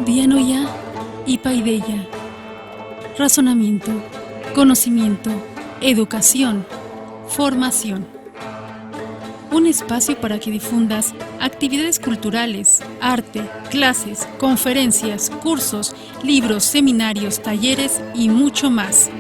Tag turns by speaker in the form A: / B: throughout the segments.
A: Dianoia y paideia. Razonamiento, conocimiento, educación, formación. Un espacio para que difundas actividades culturales, arte, clases, conferencias, cursos, libros, seminarios, talleres y mucho más.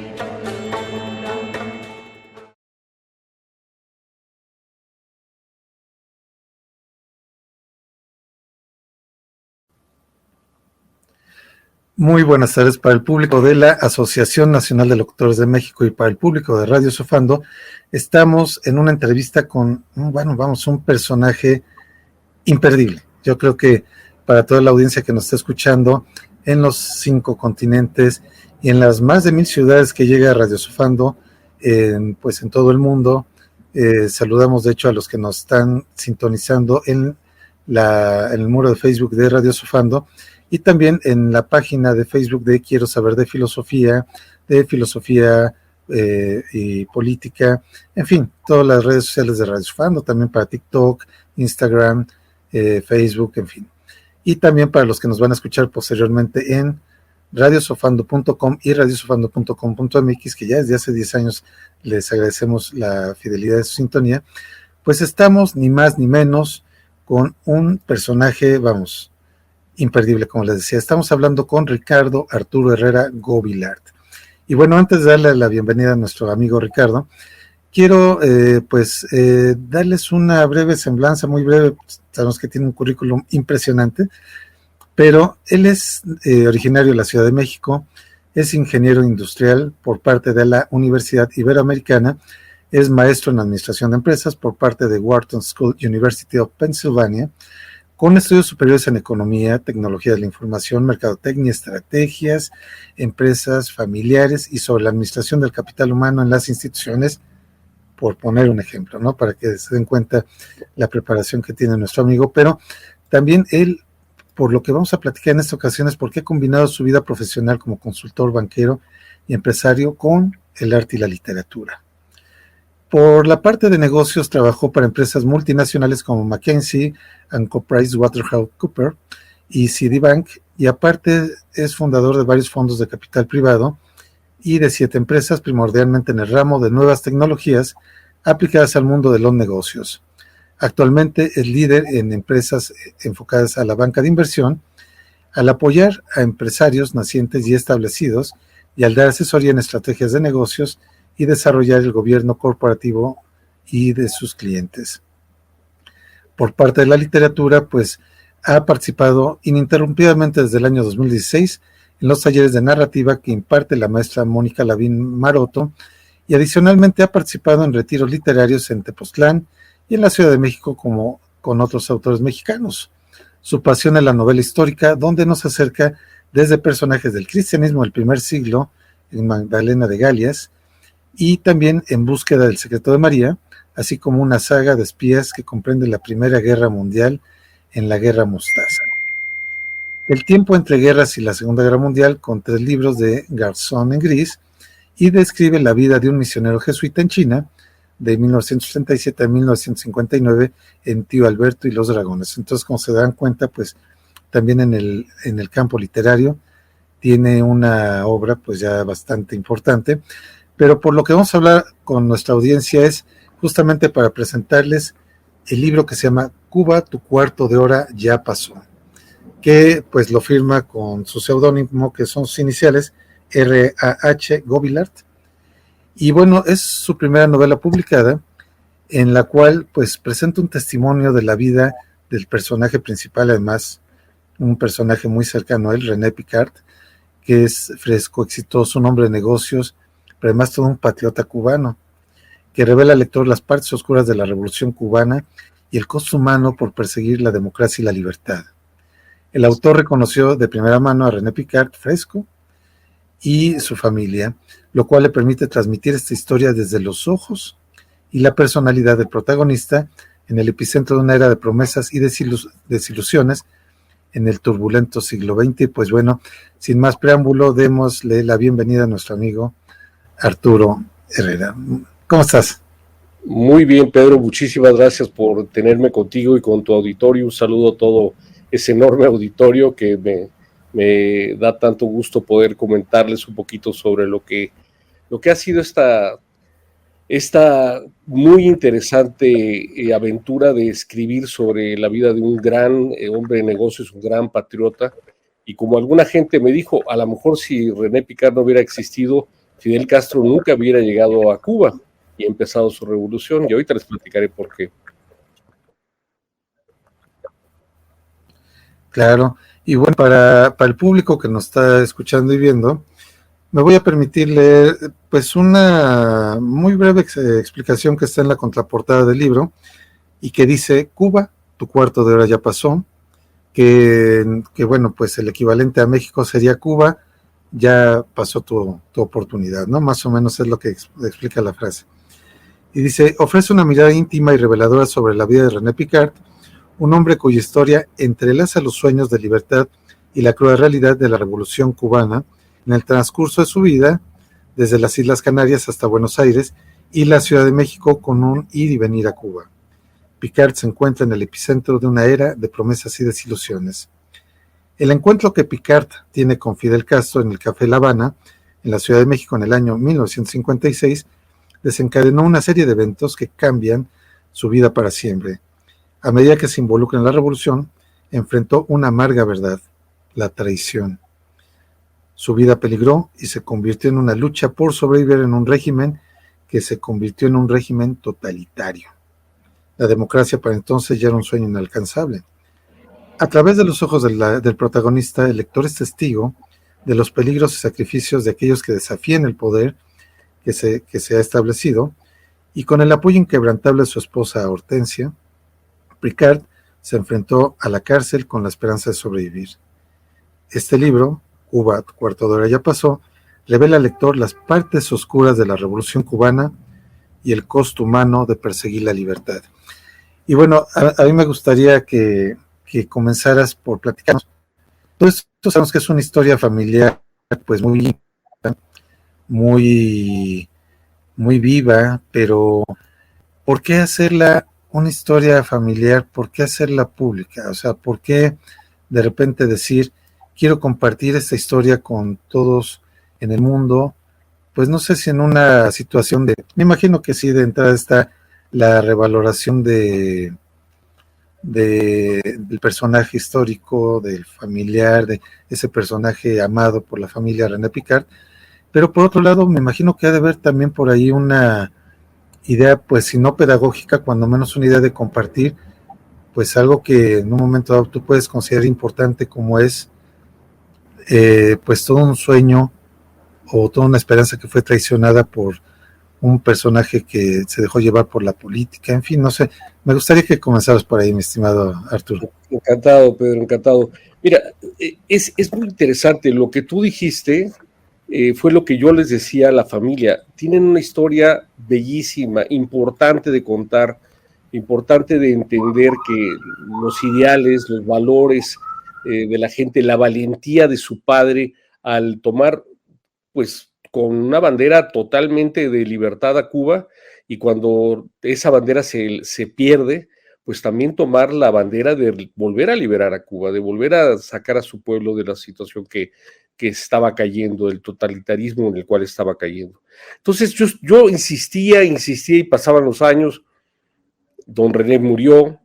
B: Muy buenas tardes para el público de la Asociación Nacional de Locutores de México y para el público de Radio Sofando. Estamos en una entrevista con, un personaje imperdible. Yo creo que para toda la audiencia que nos está escuchando en los 5 continentes y en las más de 1000 ciudades que llega a Radio Sofando, pues en todo el mundo. Saludamos de hecho a los que nos están sintonizando en el muro de Facebook de Radio Sofando y también en la página de Facebook de Quiero Saber de Filosofía y Política, en fin, todas las redes sociales de Radio Sofando, también para TikTok, Instagram, Facebook, en fin. Y también para los que nos van a escuchar posteriormente en radiosofando.com y radiosofando.com.mx, que ya desde hace 10 años les agradecemos la fidelidad de su sintonía. Pues estamos ni más ni menos con un personaje, imperdible, como les decía. Estamos hablando con Ricardo Arturo Herrera Govillard. Y bueno, antes de darle la bienvenida a nuestro amigo Ricardo, quiero darles una breve semblanza, muy breve. Sabemos que tiene un currículum impresionante, pero él es originario de la Ciudad de México, es ingeniero industrial por parte de la Universidad Iberoamericana, es maestro en administración de empresas por parte de Wharton School University of Pennsylvania, con estudios superiores en economía, tecnología de la información, mercadotecnia, estrategias, empresas familiares y sobre la administración del capital humano en las instituciones, por poner un ejemplo, ¿no? Para que se den cuenta la preparación que tiene nuestro amigo. Pero también él, por lo que vamos a platicar en esta ocasión, es porque ha combinado su vida profesional como consultor, banquero y empresario con el arte y la literatura. Por la parte de negocios, trabajó para empresas multinacionales como McKinsey & PricewaterhouseCoopers y Citibank, y aparte es fundador de varios fondos de capital privado y de 7 empresas, primordialmente en el ramo de nuevas tecnologías aplicadas al mundo de los negocios. Actualmente es líder en empresas enfocadas a la banca de inversión, al apoyar a empresarios nacientes y establecidos y al dar asesoría en estrategias de negocios y desarrollar el gobierno corporativo y de sus clientes. Por parte de la literatura, pues ha participado ininterrumpidamente desde el año 2016 en los talleres de narrativa que imparte la maestra Mónica Lavín Maroto, y adicionalmente ha participado en retiros literarios en Tepoztlán y en la Ciudad de México como con otros autores mexicanos. Su pasión es la novela histórica, donde nos acerca desde personajes del cristianismo del primer siglo, en Magdalena de Galias, y también En búsqueda del secreto de María, así como una saga de espías que comprende la Primera Guerra Mundial en la Guerra Mostaza. El tiempo entre guerras y la Segunda Guerra Mundial, con 3 libros de Garzón en gris, y describe la vida de un misionero jesuita en China, de 1937 a 1959, en Tío Alberto y los Dragones. Entonces, como se dan cuenta, pues también en el campo literario tiene una obra pues ya bastante importante. Pero por lo que vamos a hablar con nuestra audiencia es justamente para presentarles el libro que se llama Cuba, tu cuarto de hora ya pasó, que pues lo firma con su seudónimo, que son sus iniciales, R.A.H. Govillard. Y bueno, es su primera novela publicada, en la cual pues presenta un testimonio de la vida del personaje principal, además un personaje muy cercano a él, René Picard, que es fresco, exitoso, un hombre de negocios, pero además todo un patriota cubano, que revela al lector las partes oscuras de la Revolución cubana y el costo humano por perseguir la democracia y la libertad. El autor reconoció de primera mano a René Picard fresco y su familia, lo cual le permite transmitir esta historia desde los ojos y la personalidad del protagonista en el epicentro de una era de promesas y desilusiones en el turbulento siglo XX. Pues bueno, sin más preámbulo, démosle la bienvenida a nuestro amigo Arturo Herrera. ¿Cómo estás?
C: Muy bien, Pedro, muchísimas gracias por tenerme contigo y con tu auditorio. Un saludo a todo ese enorme auditorio que me da tanto gusto poder comentarles un poquito sobre lo que ha sido esta muy interesante aventura de escribir sobre la vida de un gran hombre de negocios, un gran patriota. Y como alguna gente me dijo, a lo mejor si René Picard no hubiera existido, Fidel Castro nunca hubiera llegado a Cuba y empezado su revolución. Y ahorita les platicaré por qué.
B: Claro, y bueno, para el público que nos está escuchando y viendo, me voy a permitir leer pues una muy breve explicación que está en la contraportada del libro y que dice: Cuba, tu cuarto de hora ya pasó, que bueno, pues el equivalente a México sería Cuba, ya pasó tu oportunidad, ¿no? Más o menos es lo que explica la frase. Y dice: ofrece una mirada íntima y reveladora sobre la vida de René Picard, un hombre cuya historia entrelaza los sueños de libertad y la cruda realidad de la Revolución cubana en el transcurso de su vida, desde las Islas Canarias hasta Buenos Aires y la Ciudad de México, con un ir y venir a Cuba. Picard se encuentra en el epicentro de una era de promesas y desilusiones. El encuentro que Picard tiene con Fidel Castro en el Café La Habana, en la Ciudad de México en el año 1956, desencadenó una serie de eventos que cambian su vida para siempre. A medida que se involucra en la revolución, enfrentó una amarga verdad: la traición. Su vida peligró y se convirtió en una lucha por sobrevivir en un régimen que se convirtió en un régimen totalitario. La democracia para entonces ya era un sueño inalcanzable. A través de los ojos del protagonista, el lector es testigo de los peligros y sacrificios de aquellos que desafían el poder que se ha establecido, y con el apoyo inquebrantable de su esposa Hortensia, Picard se enfrentó a la cárcel con la esperanza de sobrevivir. Este libro, Cuba, tu cuarto de hora ya pasó, revela al lector las partes oscuras de la Revolución cubana y el costo humano de perseguir la libertad. Y bueno, a mí me gustaría que comenzaras por platicarnos. Todo esto sabemos que es una historia familiar, pues muy, muy viva, pero ¿por qué hacerla una historia familiar? ¿Por qué hacerla pública? O sea, ¿por qué de repente decir, quiero compartir esta historia con todos en el mundo? Pues no sé si en una situación me imagino que sí, de entrada está la revaloración del personaje histórico, del familiar, de ese personaje amado por la familia René Picard, pero por otro lado me imagino que ha de haber también por ahí una idea, pues si no pedagógica, cuando menos una idea de compartir, pues algo que en un momento dado tú puedes considerar importante, como es pues todo un sueño o toda una esperanza que fue traicionada por un personaje que se dejó llevar por la política. En fin, no sé, me gustaría que comenzaras por ahí, mi estimado Arturo.
C: Encantado, Pedro, encantado. Mira, es muy interesante lo que tú dijiste. Fue lo que yo les decía a la familia. Tienen una historia bellísima, importante de contar, importante de entender que los ideales, los valores de la gente, la valentía de su padre al tomar, pues, con una bandera totalmente de libertad a Cuba, y cuando esa bandera se pierde, pues también tomar la bandera de volver a liberar a Cuba, de volver a sacar a su pueblo de la situación que estaba cayendo, del totalitarismo en el cual estaba cayendo. Entonces yo insistía y pasaban los años. Don René murió,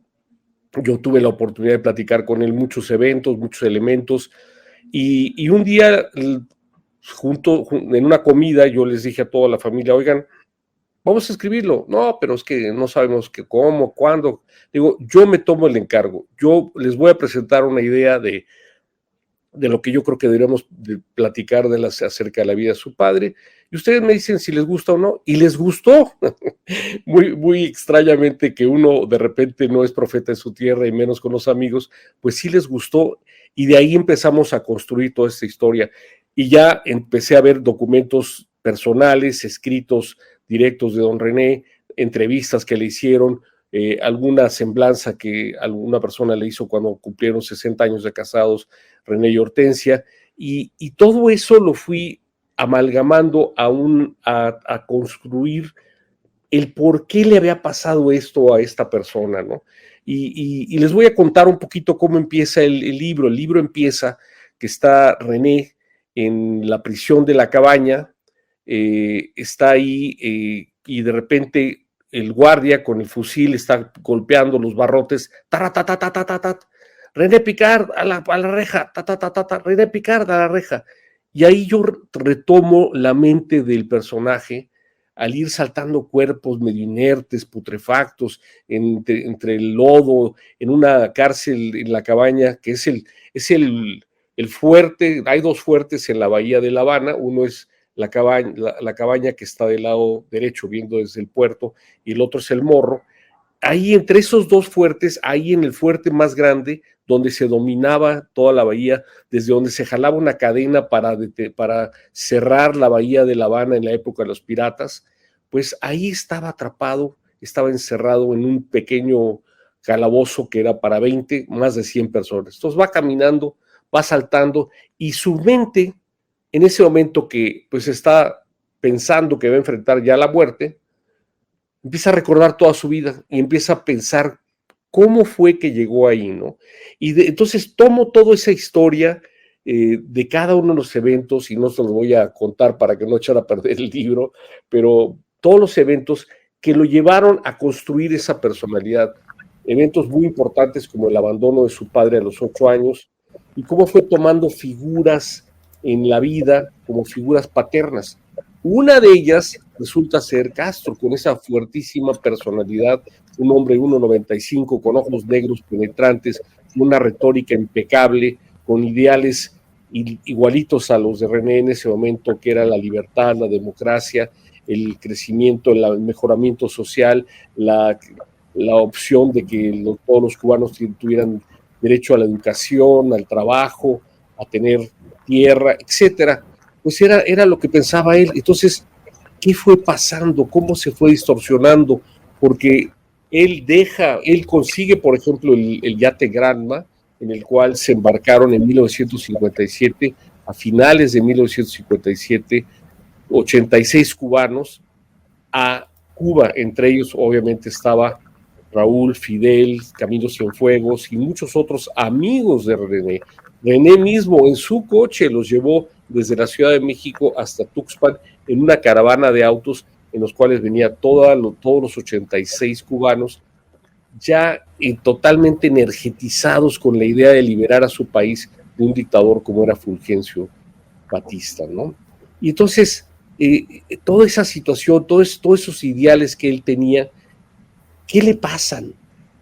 C: yo tuve la oportunidad de platicar con él muchos eventos, muchos elementos, y un día en una comida yo les dije a toda la familia: oigan, vamos a escribirlo. No, pero es que no sabemos cómo, cuándo. Digo, yo me tomo el encargo, yo les voy a presentar una idea de lo que yo creo que deberíamos de platicar acerca de la vida de su padre, y ustedes me dicen si les gusta o no, y les gustó. Muy extrañamente, que uno de repente no es profeta de su tierra y menos con los amigos, pues sí les gustó, y de ahí empezamos a construir toda esta historia, y ya empecé a ver documentos personales, escritos directos de don René, entrevistas que le hicieron, alguna semblanza que alguna persona le hizo cuando cumplieron 60 años de casados, René y Hortensia, y todo eso lo fui amalgamando a construir el por qué le había pasado esto a esta persona, ¿no? Y les voy a contar un poquito cómo empieza el libro. El libro empieza que está René en la prisión de la cabaña, está ahí y de repente el guardia con el fusil está golpeando los barrotes, René Picard a la reja, René Picard a la reja. Y ahí yo retomo la mente del personaje al ir saltando cuerpos medio inertes, putrefactos, entre el lodo, en una cárcel en la cabaña, que es el fuerte. Hay dos fuertes en la bahía de La Habana. Uno es la cabaña que está del lado derecho, viendo desde el puerto, y el otro es el Morro. Ahí entre esos dos fuertes, ahí en el fuerte más grande, donde se dominaba toda la bahía, desde donde se jalaba una cadena para cerrar la bahía de La Habana en la época de los piratas, pues ahí estaba atrapado, estaba encerrado en un pequeño calabozo que era para más de 100 personas. Entonces va caminando, va saltando, y su mente, en ese momento que pues está pensando que va a enfrentar ya la muerte, empieza a recordar toda su vida y empieza a pensar cómo fue que llegó ahí, ¿no? Entonces tomo toda esa historia de cada uno de los eventos, y no se los voy a contar para que no echar a perder el libro, pero todos los eventos que lo llevaron a construir esa personalidad. Eventos muy importantes como el abandono de su padre a los 8 años, y cómo fue tomando figuras en la vida como figuras paternas. Una de ellas resulta ser Castro, con esa fuertísima personalidad, un hombre de 1,95, con ojos negros penetrantes, una retórica impecable, con ideales igualitos a los de René en ese momento, que era la libertad, la democracia, el crecimiento, el mejoramiento social, la opción de que todos los cubanos tuvieran derecho a la educación, al trabajo, a tener tierra, etcétera. Pues era lo que pensaba él. Entonces, ¿qué fue pasando? ¿Cómo se fue distorsionando? Porque él consigue, por ejemplo, el yate Granma, en el cual se embarcaron en 1957, a finales de 1957, 86 cubanos a Cuba. Entre ellos, obviamente, estaba Raúl, Fidel, Camilo Cienfuegos y muchos otros amigos de René. René mismo en su coche los llevó desde la Ciudad de México hasta Tuxpan en una caravana de autos en los cuales venía todos los 86 cubanos, ya totalmente energetizados con la idea de liberar a su país de un dictador como era Fulgencio Batista, ¿no? Y entonces, toda esa situación, todos esos ideales que él tenía, ¿qué le pasan?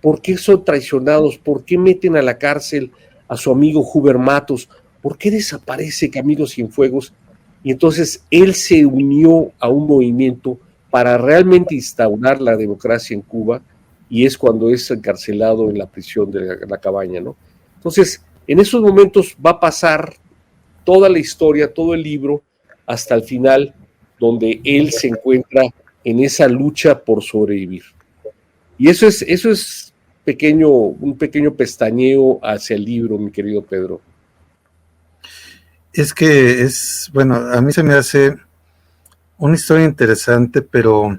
C: ¿Por qué son traicionados? ¿Por qué meten a la cárcel a su amigo Huber Matos? ¿Por qué desaparece Camilo Cienfuegos? Y entonces él se unió a un movimiento para realmente instaurar la democracia en Cuba, y es cuando es encarcelado en la prisión de la cabaña, ¿no? Entonces, en esos momentos va a pasar toda la historia, todo el libro, hasta el final, donde él se encuentra en esa lucha por sobrevivir. Y eso es un pequeño pestañeo hacia el libro, mi querido Pedro.
B: Es que bueno, a mí se me hace una historia interesante, pero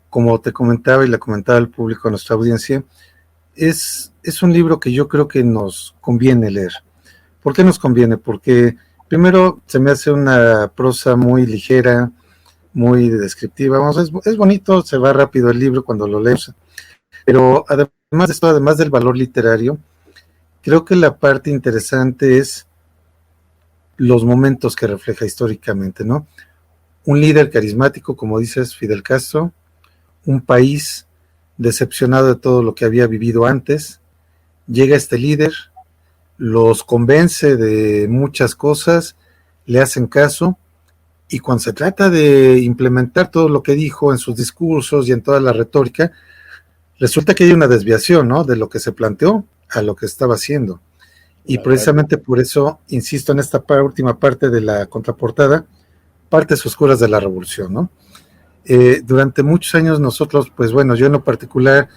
B: como te comentaba y le comentaba al público, a nuestra audiencia, es un libro que yo creo que nos conviene leer. ¿Por qué nos conviene? Porque primero se me hace una prosa muy ligera, muy descriptiva. Vamos, es bonito, se va rápido el libro cuando lo lees, pero además de esto, además del valor literario, creo que la parte interesante es los momentos que refleja históricamente, ¿no? Un líder carismático, como dices, Fidel Castro, un país decepcionado de todo lo que había vivido antes, llega este líder, los convence de muchas cosas, le hacen caso, y cuando se trata de implementar todo lo que dijo en sus discursos y en toda la retórica, resulta que hay una desviación, ¿no?, de lo que se planteó a lo que estaba haciendo. Y precisamente por eso insisto en esta última parte de la contraportada, partes oscuras de la revolución, ¿no? Durante muchos años nosotros, pues bueno, yo en lo particular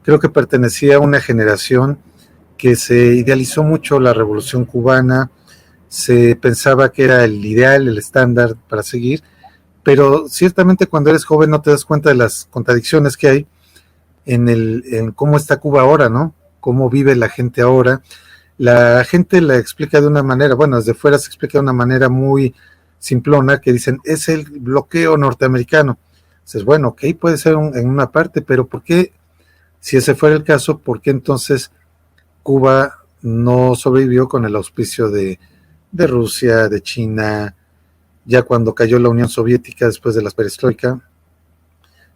B: creo que pertenecía a una generación que se idealizó mucho la revolución cubana, se pensaba que era el ideal, el estándar para seguir, pero ciertamente cuando eres joven no te das cuenta de las contradicciones que hay en cómo está Cuba ahora, ¿no? Cómo vive la gente ahora. La gente la explica de una manera, bueno, desde fuera se explica de una manera muy simplona, que dicen, es el bloqueo norteamericano. Entonces, bueno, ok, puede ser en una parte, pero ¿por qué, si ese fuera el caso, por qué entonces Cuba no sobrevivió con el auspicio de Rusia, de China? Ya cuando cayó la Unión Soviética después de la perestroika,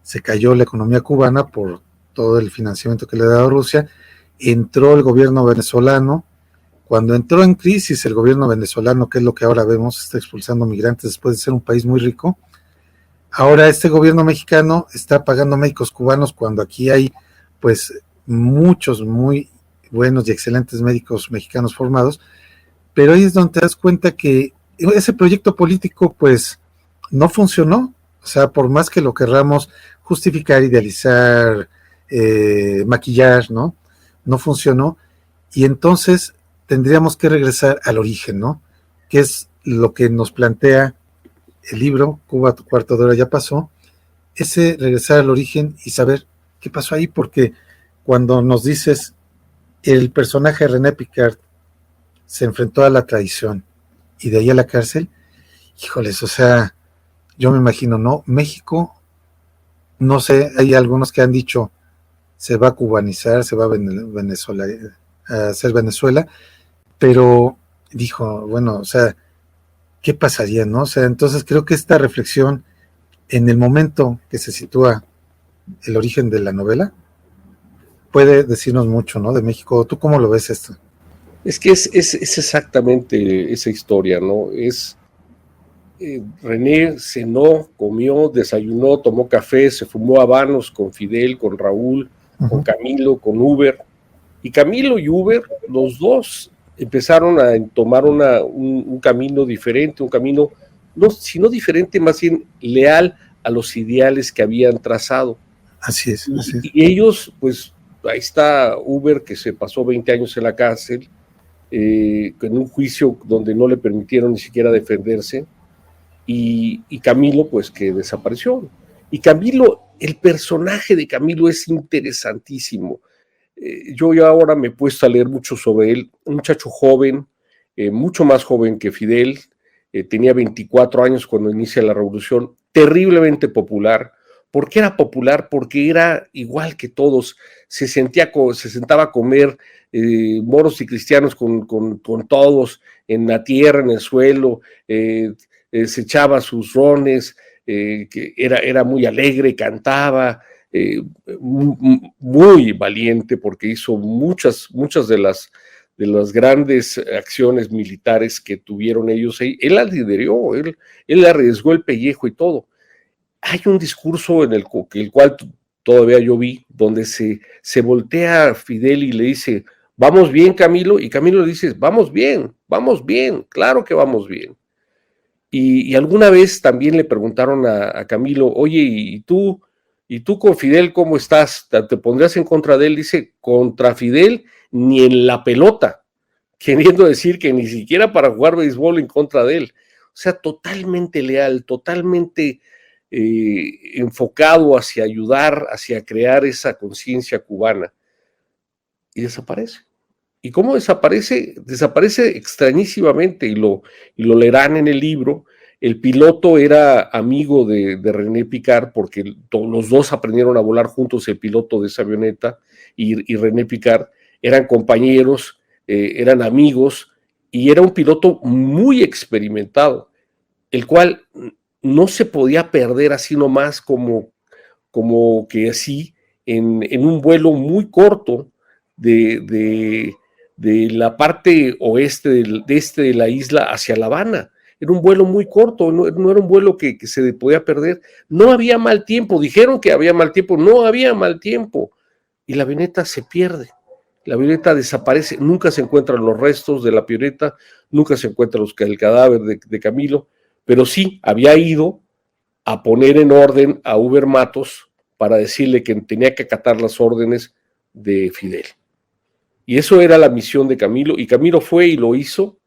B: se cayó la economía cubana por todo el financiamiento que le ha dado Rusia, entró el gobierno venezolano. Cuando entró en crisis el gobierno venezolano, que es lo que ahora vemos, está expulsando migrantes después de ser un país muy rico, ahora este gobierno mexicano está pagando médicos cubanos cuando aquí hay pues muchos muy buenos y excelentes médicos mexicanos formados, pero ahí es donde te das cuenta que ese proyecto político pues no funcionó. O sea, por más que lo querramos justificar, idealizar, maquillar, ¿no? No funcionó. Y entonces tendríamos que regresar al origen, ¿no? Que es lo que nos plantea el libro, Cuba, tu cuarto de hora ya pasó, ese regresar al origen y saber qué pasó ahí, porque cuando nos dices el personaje René Picard se enfrentó a la traición y de ahí a la cárcel, híjoles, o sea, yo me imagino, ¿no? México, no sé, hay algunos que han dicho se va a cubanizar, se va a Venezuela, a hacer Venezuela, pero dijo, bueno, o sea, ¿qué pasaría, no? O sea, entonces creo que esta reflexión en el momento que se sitúa el origen de la novela puede decirnos mucho, ¿no? De México. ¿Tú cómo lo ves esto?
C: Es que es exactamente esa historia, ¿no? René cenó, comió, desayunó, tomó café, se fumó habanos con Fidel, con Raúl, con Camilo, con Uber. Y Camilo y Uber, los dos empezaron a tomar un camino diferente, un camino, no, sino diferente, más bien leal a los ideales que habían trazado.
B: Así es, así es.
C: Y ellos, pues, ahí está Uber, que se pasó 20 años en la cárcel, en un juicio donde no le permitieron ni siquiera defenderse, y Camilo, pues, que desapareció. Y Camilo, el personaje de Camilo es interesantísimo. Yo ya ahora me he puesto a leer mucho sobre él, un muchacho joven, mucho más joven que Fidel, tenía 24 años cuando inicia la revolución, terriblemente popular. ¿Por qué era popular? Porque era igual que todos, se sentaba a comer moros y cristianos con todos, en la tierra, en el suelo, se echaba sus rones, que era muy alegre, cantaba, muy valiente porque hizo muchas de las grandes acciones militares que tuvieron ellos. Él las lideró, él arriesgó el pellejo y todo. Hay un discurso en el cual todavía yo vi, donde se voltea a Fidel y le dice, ¿vamos bien, Camilo? Y Camilo le dice, vamos bien, claro que vamos bien. Y alguna vez también le preguntaron a Camilo, oye, ¿y tú con Fidel cómo estás? ¿Te pondrías en contra de él? Dice, contra Fidel ni en la pelota, queriendo decir que ni siquiera para jugar béisbol en contra de él. O sea, totalmente leal, totalmente enfocado hacia ayudar, hacia crear esa conciencia cubana. Y desaparece. ¿Y cómo desaparece? Desaparece extrañísimamente y lo leerán en el libro. El piloto era amigo de René Picard porque los dos aprendieron a volar juntos, el piloto de esa avioneta y René Picard. Eran compañeros, eran amigos y era un piloto muy experimentado, el cual no se podía perder así nomás como que así en un vuelo muy corto de la parte oeste de la isla hacia La Habana. Era un vuelo muy corto, no era un vuelo que se podía perder. No había mal tiempo, dijeron que había mal tiempo, no había mal tiempo. Y la avioneta se pierde, la avioneta desaparece, nunca se encuentran los restos de la avioneta, nunca se encuentra el cadáver de Camilo, pero sí había ido a poner en orden a Uber Matos para decirle que tenía que acatar las órdenes de Fidel. Y eso era la misión de Camilo, y Camilo fue y lo hizo,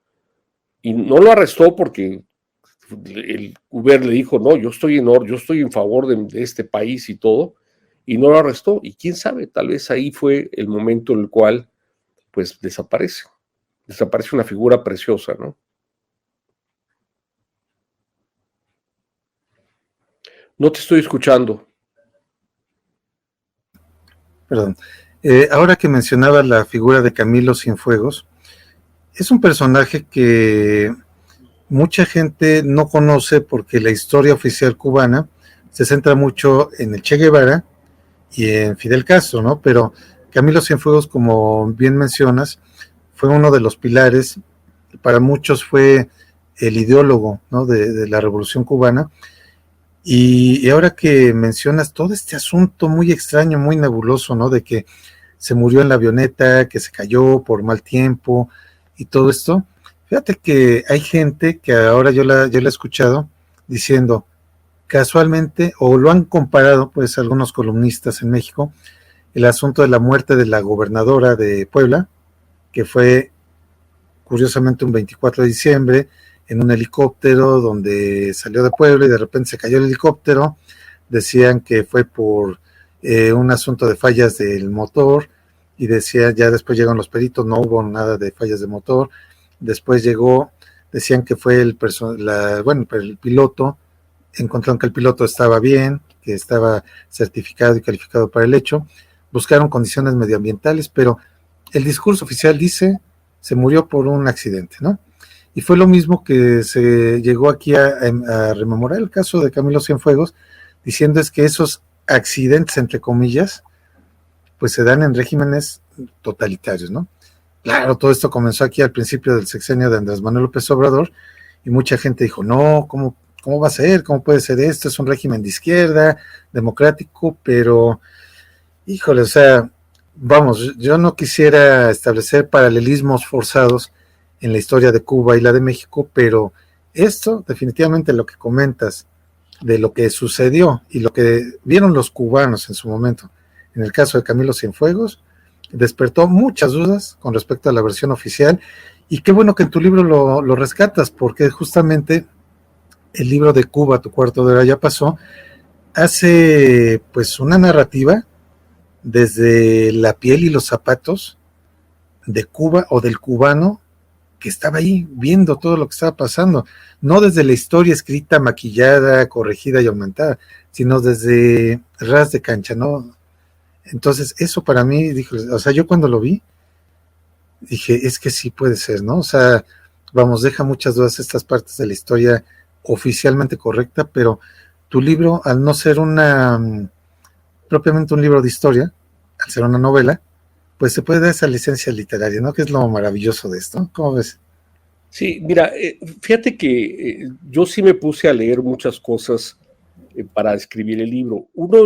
C: y no lo arrestó porque el Uber le dijo, no, yo estoy en favor de este país y todo, y no lo arrestó, y quién sabe, tal vez ahí fue el momento en el cual pues desaparece una figura preciosa, ¿no? No te estoy escuchando.
B: Perdón. Ahora que mencionaba la figura de Camilo Cienfuegos, es un personaje que mucha gente no conoce porque la historia oficial cubana se centra mucho en el Che Guevara y en Fidel Castro, ¿no? Pero Camilo Cienfuegos, como bien mencionas, fue uno de los pilares, para muchos fue el ideólogo, ¿no? de la Revolución Cubana. Y ahora que mencionas todo este asunto muy extraño, muy nebuloso, ¿no? De que se murió en la avioneta, que se cayó por mal tiempo y todo esto. Fíjate que hay gente que ahora yo la he escuchado diciendo casualmente, o lo han comparado, pues algunos columnistas en México, el asunto de la muerte de la gobernadora de Puebla, que fue curiosamente un 24 de diciembre, en un helicóptero donde salió de Puebla y de repente se cayó el helicóptero. Decían que fue por un asunto de fallas del motor, y decía, ya después llegaron los peritos, no hubo nada de fallas de motor. Después decían que fue el piloto, encontraron que el piloto estaba bien, que estaba certificado y calificado para el hecho. Buscaron condiciones medioambientales, pero el discurso oficial dice se murió por un accidente, ¿no? Y fue lo mismo que se llegó aquí a rememorar el caso de Camilo Cienfuegos, diciendo es que esos accidentes, entre comillas, pues se dan en regímenes totalitarios, ¿no? Claro, todo esto comenzó aquí al principio del sexenio de Andrés Manuel López Obrador, y mucha gente dijo, no, ¿cómo va a ser? ¿Cómo puede ser esto? Es un régimen de izquierda, democrático, pero, híjole, o sea, vamos, yo no quisiera establecer paralelismos forzados en la historia de Cuba y la de México, pero esto, definitivamente lo que comentas, de lo que sucedió y lo que vieron los cubanos en su momento, en el caso de Camilo Cienfuegos, despertó muchas dudas con respecto a la versión oficial, y qué bueno que en tu libro lo rescatas, porque justamente el libro de Cuba, tu cuarto de hora ya pasó, hace pues una narrativa desde la piel y los zapatos de Cuba o del cubano que estaba ahí viendo todo lo que estaba pasando, no desde la historia escrita, maquillada, corregida y aumentada, sino desde ras de cancha, ¿no? Entonces, eso para mí, dijo, o sea, yo cuando lo vi, dije, es que sí puede ser, ¿no? O sea, vamos, deja muchas dudas estas partes de la historia oficialmente correcta, pero tu libro, al no ser propiamente un libro de historia, al ser una novela, pues se puede dar esa licencia literaria, ¿no? Que es lo maravilloso de esto. ¿Cómo ves?
C: Sí, mira, fíjate que yo sí me puse a leer muchas cosas para escribir el libro. Uno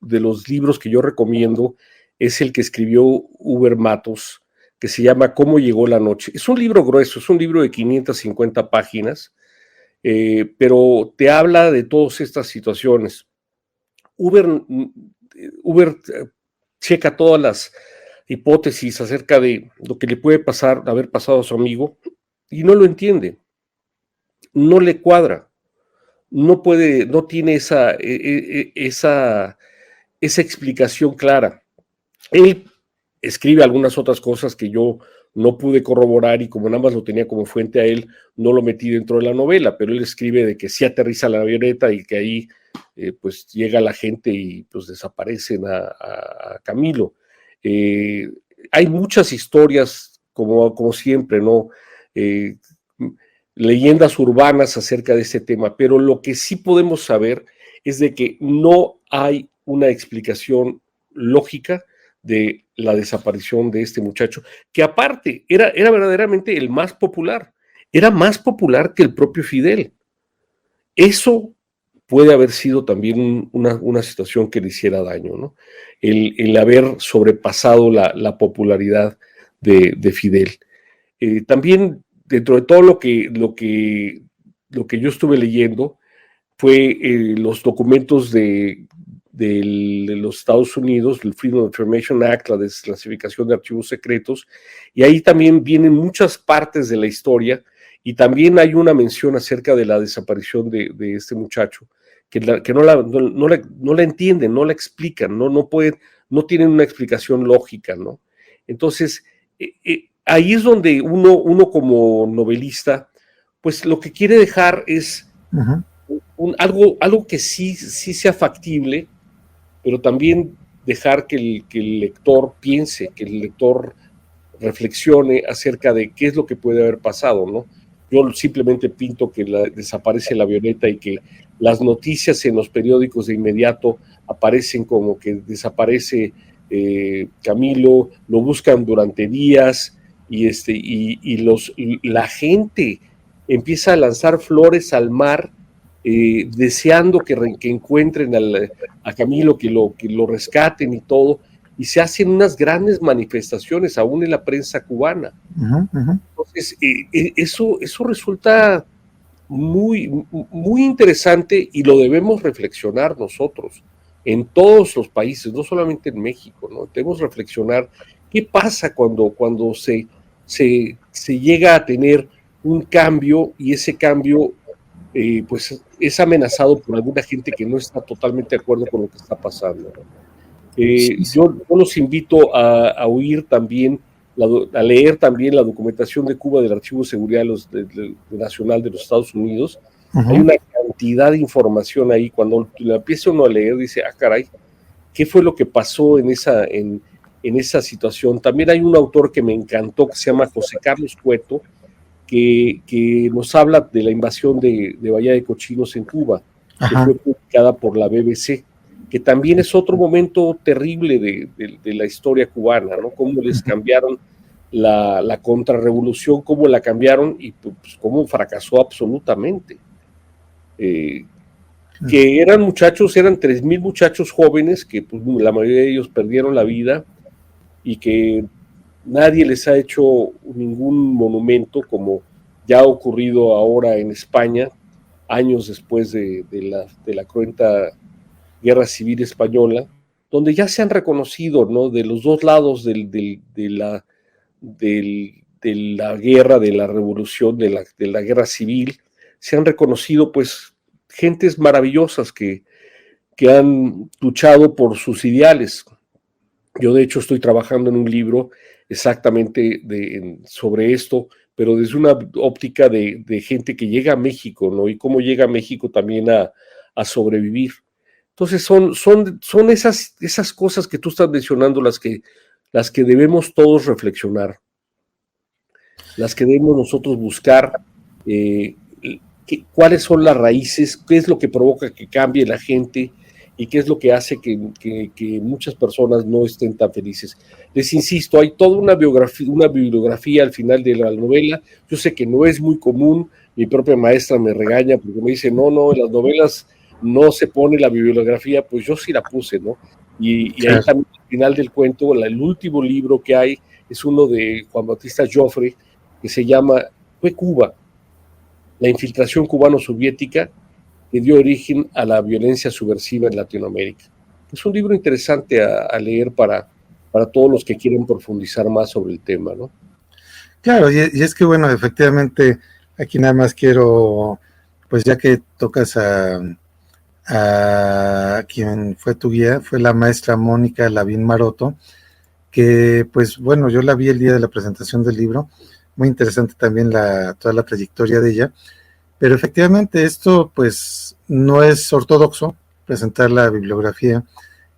C: de los libros que yo recomiendo es el que escribió Uber Matos, que se llama ¿Cómo llegó la noche? Es un libro grueso, es un libro de 550 páginas, pero te habla de todas estas situaciones. Uber checa todas las hipótesis acerca de lo que le puede haber pasado a su amigo, y no lo entiende, no le cuadra, no tiene esa explicación clara. Él escribe algunas otras cosas que yo no pude corroborar, y como nada más lo tenía como fuente a él, no lo metí dentro de la novela, pero él escribe de que sí aterriza la avioneta y que ahí pues llega la gente y pues desaparecen a Camilo. Hay muchas historias, como siempre, ¿no? Leyendas urbanas acerca de ese tema, pero lo que sí podemos saber es de que no hay una explicación lógica de la desaparición de este muchacho, que aparte era verdaderamente el más popular, era más popular que el propio Fidel. Eso puede haber sido también una situación que le hiciera daño, ¿no? El haber sobrepasado la popularidad de Fidel. También dentro de todo lo que yo estuve leyendo fue los documentos de los Estados Unidos, el Freedom of Information Act, la desclasificación de archivos secretos, y ahí también vienen muchas partes de la historia, y también hay una mención acerca de la desaparición de este muchacho, que no la entienden, no la explican, no pueden, no tienen una explicación lógica, ¿no? Entonces, ahí es donde uno como novelista, pues lo que quiere dejar es algo que sí sea factible, pero también dejar que el lector piense, que el lector reflexione acerca de qué es lo que puede haber pasado, ¿no? Yo simplemente pinto que desaparece la avioneta y que las noticias en los periódicos de inmediato aparecen como que desaparece Camilo, lo buscan durante días y la gente empieza a lanzar flores al mar deseando que encuentren a Camilo, que lo rescaten y todo, y se hacen unas grandes manifestaciones aún en la prensa cubana. Entonces, eso resulta muy, muy interesante y lo debemos reflexionar nosotros en todos los países, no solamente en México, ¿no? Debemos reflexionar qué pasa cuando se llega a tener un cambio y ese cambio pues es amenazado por alguna gente que no está totalmente de acuerdo con lo que está pasando, ¿no? Yo los invito a oír también, a leer también la documentación de Cuba del Archivo de Seguridad Nacional de los Estados Unidos. Hay una cantidad de información ahí. Cuando la empieza uno a leer, dice, caray, ¿qué fue lo que pasó en esa situación? También hay un autor que me encantó, que se llama José Carlos Cueto, que nos habla de la invasión de Bahía de Cochinos en Cuba, que fue publicada por la BBC, que también es otro momento terrible de la historia cubana, ¿no? Cómo les cambiaron la contrarrevolución, cómo la cambiaron y pues, cómo fracasó absolutamente. Que eran 3,000 muchachos jóvenes que pues, la mayoría de ellos perdieron la vida y que nadie les ha hecho ningún monumento, como ya ha ocurrido ahora en España, años después de la cruenta Guerra Civil Española, donde ya se han reconocido, ¿no? De los dos lados de la guerra, de la revolución, de la guerra civil, se han reconocido pues gentes maravillosas que han luchado por sus ideales. Yo de hecho estoy trabajando en un libro exactamente sobre esto, pero desde una óptica de gente que llega a México, ¿no? Y cómo llega a México también a sobrevivir. Entonces son esas cosas que tú estás mencionando las que debemos todos reflexionar, las que debemos nosotros buscar, cuáles son las raíces, qué es lo que provoca que cambie la gente y qué es lo que hace que muchas personas no estén tan felices. Les insisto, hay toda una bibliografía al final de la novela. Yo sé que no es muy común, mi propia maestra me regaña porque me dice, no, en las novelas no se pone la bibliografía, pues yo sí la puse, ¿no? Y ahí también al final del cuento, el último libro que hay es uno de Juan Bautista Joffre, que se llama Fue Cuba, la infiltración cubano-soviética que dio origen a la violencia subversiva en Latinoamérica. Es un libro interesante a leer para todos los que quieren profundizar más sobre el tema, ¿no?
B: Claro, y es que bueno, efectivamente, aquí nada más quiero, pues ya que tocas a quien fue tu guía, fue la maestra Mónica Lavín Maroto, que pues bueno, yo la vi el día de la presentación del libro, muy interesante también toda la trayectoria de ella, pero efectivamente esto pues no es ortodoxo presentar la bibliografía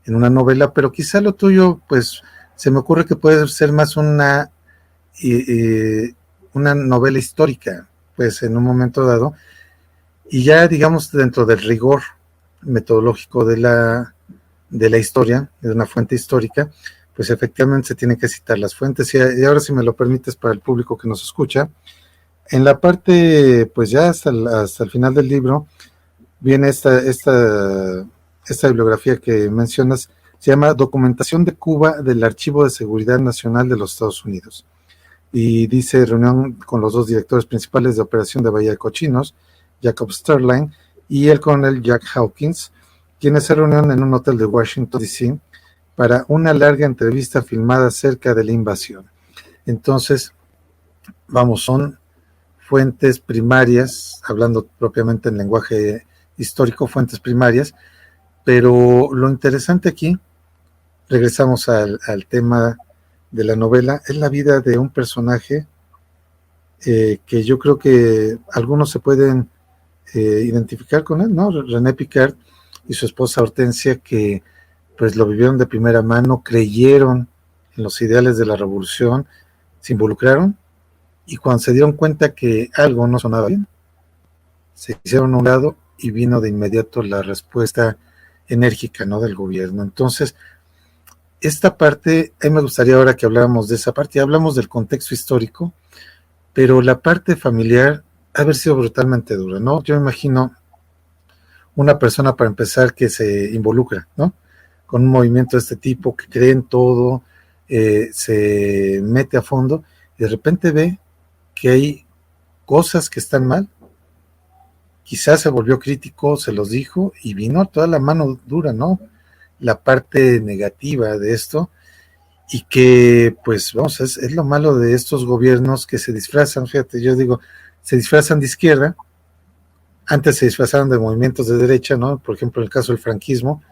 B: en una novela, pero quizá lo tuyo pues se me ocurre que puede ser más una novela histórica, pues en un momento dado, y ya digamos dentro del rigor metodológico de la historia, de una fuente histórica, pues efectivamente se tienen que citar las fuentes. Y ahora, si me lo permites, para el público que nos escucha, en la parte, pues ya hasta el final del libro, viene esta bibliografía que mencionas, se llama Documentación de Cuba del Archivo de Seguridad Nacional de los Estados Unidos. Y dice reunión con los dos directores principales de operación de Bahía de Cochinos, Jacob Sterling y el coronel Jack Hawkins, quienes se reunieron en un hotel de Washington, D.C., para una larga entrevista filmada acerca de la invasión. Entonces, vamos, son fuentes primarias, hablando propiamente en lenguaje histórico, fuentes primarias, pero lo interesante aquí, regresamos al tema de la novela, es la vida de un personaje que yo creo que algunos se pueden identificar con él, ¿no? René Picard y su esposa Hortensia, que pues lo vivieron de primera mano, creyeron en los ideales de la revolución, se involucraron, y cuando se dieron cuenta que algo no sonaba bien, se hicieron a un lado y vino de inmediato la respuesta enérgica, ¿no?, del gobierno. Entonces, esta parte, a mí me gustaría ahora que habláramos de esa parte, ya hablamos del contexto histórico, pero la parte familiar ha haber sido brutalmente dura, ¿no? Yo me imagino una persona, para empezar, que se involucra, ¿no?, con un movimiento de este tipo, que cree en todo, se mete a fondo, y de repente ve que hay cosas que están mal, quizás se volvió crítico, se los dijo, y vino toda la mano dura, ¿no?, la parte negativa de esto, y que, pues, vamos, es lo malo de estos gobiernos que se disfrazan, fíjate, yo digo, se disfrazan de izquierda, antes se disfrazaron de movimientos de derecha, ¿no? Por ejemplo, en el caso del franquismo,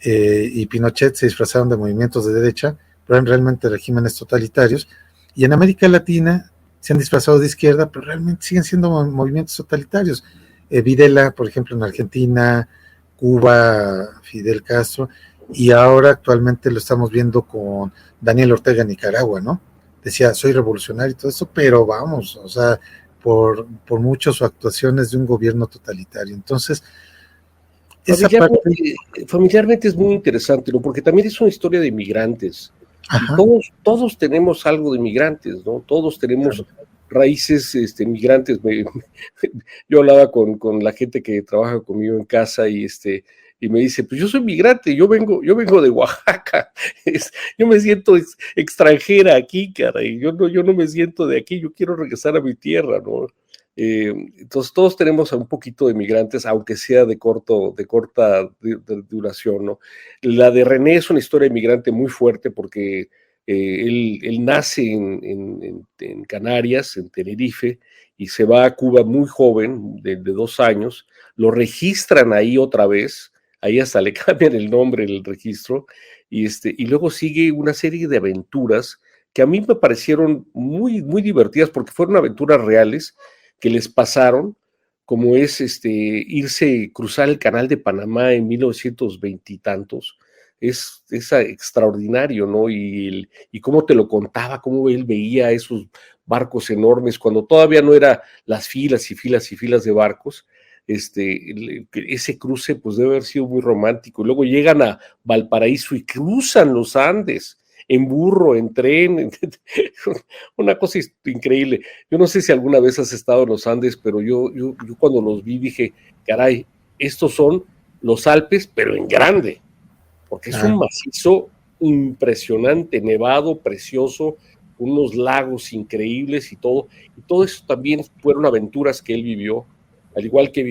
B: y Pinochet se disfrazaron de movimientos de derecha, pero eran realmente regímenes totalitarios, y en América Latina se han disfrazado de izquierda, pero realmente siguen siendo movimientos totalitarios. Videla, por ejemplo, en Argentina, Cuba, Fidel Castro, y ahora actualmente lo estamos viendo con Daniel Ortega en Nicaragua, ¿no? Decía, soy revolucionario y todo eso, pero vamos, o sea, por mucho su actuación es de un gobierno totalitario. Entonces, esa parte...
C: Familiarmente es muy interesante, ¿no? Porque también es una historia de inmigrantes.
B: Ajá.
C: Y todos tenemos algo de inmigrantes, ¿no? Todos tenemos raíces migrantes. Yo hablaba con la gente que trabaja conmigo en casa y me dice, pues yo soy migrante, yo vengo de Oaxaca, yo me siento extranjera aquí, caray, yo no me siento de aquí, yo quiero regresar a mi tierra, ¿no? Entonces todos tenemos un poquito de migrantes, aunque sea de corta duración, ¿no? La de René es una historia de migrante muy fuerte porque él nace en Canarias, en Tenerife, y se va a Cuba muy joven, de 2 años, lo registran ahí otra vez, ahí hasta le cambian el nombre en el registro, y luego sigue una serie de aventuras que a mí me parecieron muy, muy divertidas porque fueron aventuras reales que les pasaron, como es cruzar el canal de Panamá en 1920 y tantos, es extraordinario, ¿no? Y cómo te lo contaba, cómo él veía esos barcos enormes, cuando todavía no era las filas y filas y filas de barcos. Ese cruce pues debe haber sido muy romántico. Y luego llegan a Valparaíso y cruzan los Andes en burro, en tren, una cosa increíble. Yo no sé si alguna vez has estado en los Andes, pero yo cuando los vi dije, caray, estos son los Alpes, pero en grande, porque es un macizo impresionante, nevado, precioso, unos lagos increíbles y todo eso también fueron aventuras que él vivió, al igual que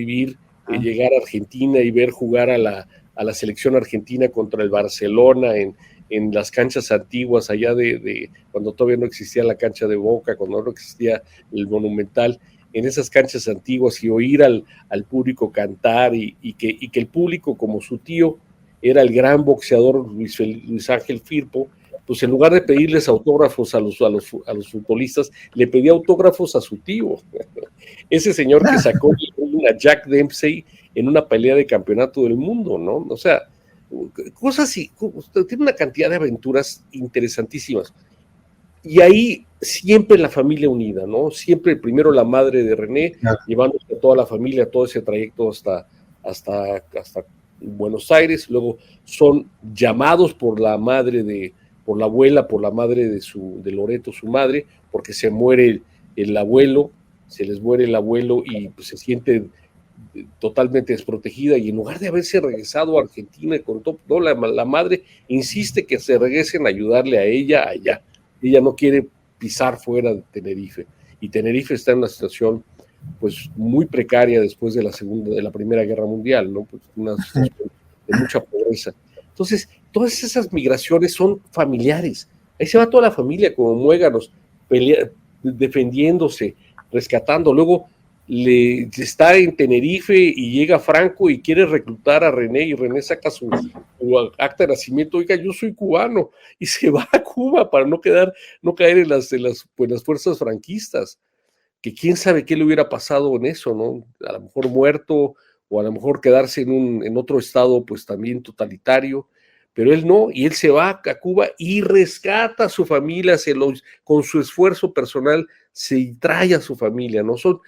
C: llegar a Argentina y ver jugar a la selección argentina contra el Barcelona en las canchas antiguas, allá de cuando todavía no existía la cancha de Boca, cuando no existía el Monumental, en esas canchas antiguas, y oír al público cantar, y que el público, como su tío era el gran boxeador Luis Ángel Firpo, pues en lugar de pedirles autógrafos a los futbolistas, le pedía autógrafos a su tío. Ese señor que sacó a Jack Dempsey en una pelea de campeonato del mundo, ¿no? O sea, cosas así, tiene una cantidad de aventuras interesantísimas. Y ahí siempre la familia unida, ¿no? Siempre primero la madre de René, llevándose a toda la familia, todo ese trayecto hasta Buenos Aires, luego son llamados por la abuela, por la madre de Loreto, su madre, porque se muere el abuelo, se les muere el abuelo y pues, se siente totalmente desprotegida, y en lugar de haberse regresado a Argentina con todo, la madre insiste que se regresen a ayudarle a ella allá. Ella no quiere pisar fuera de Tenerife, y Tenerife está en una situación pues muy precaria después de la Primera Guerra Mundial, ¿no? Pues una situación de mucha pobreza. Entonces, todas esas migraciones son familiares. Ahí se va toda la familia como muéganos, defendiéndose, rescatando. Luego, está en Tenerife y llega Franco y quiere reclutar a René, y René saca su acta de nacimiento, oiga, yo soy cubano, y se va a Cuba para no caer en las fuerzas franquistas, que quién sabe qué le hubiera pasado en eso, ¿no? A lo mejor muerto, o a lo mejor quedarse en otro estado pues también totalitario, pero él no, y él se va a Cuba y rescata a su familia, con su esfuerzo personal se trae a su familia, ¿no? Son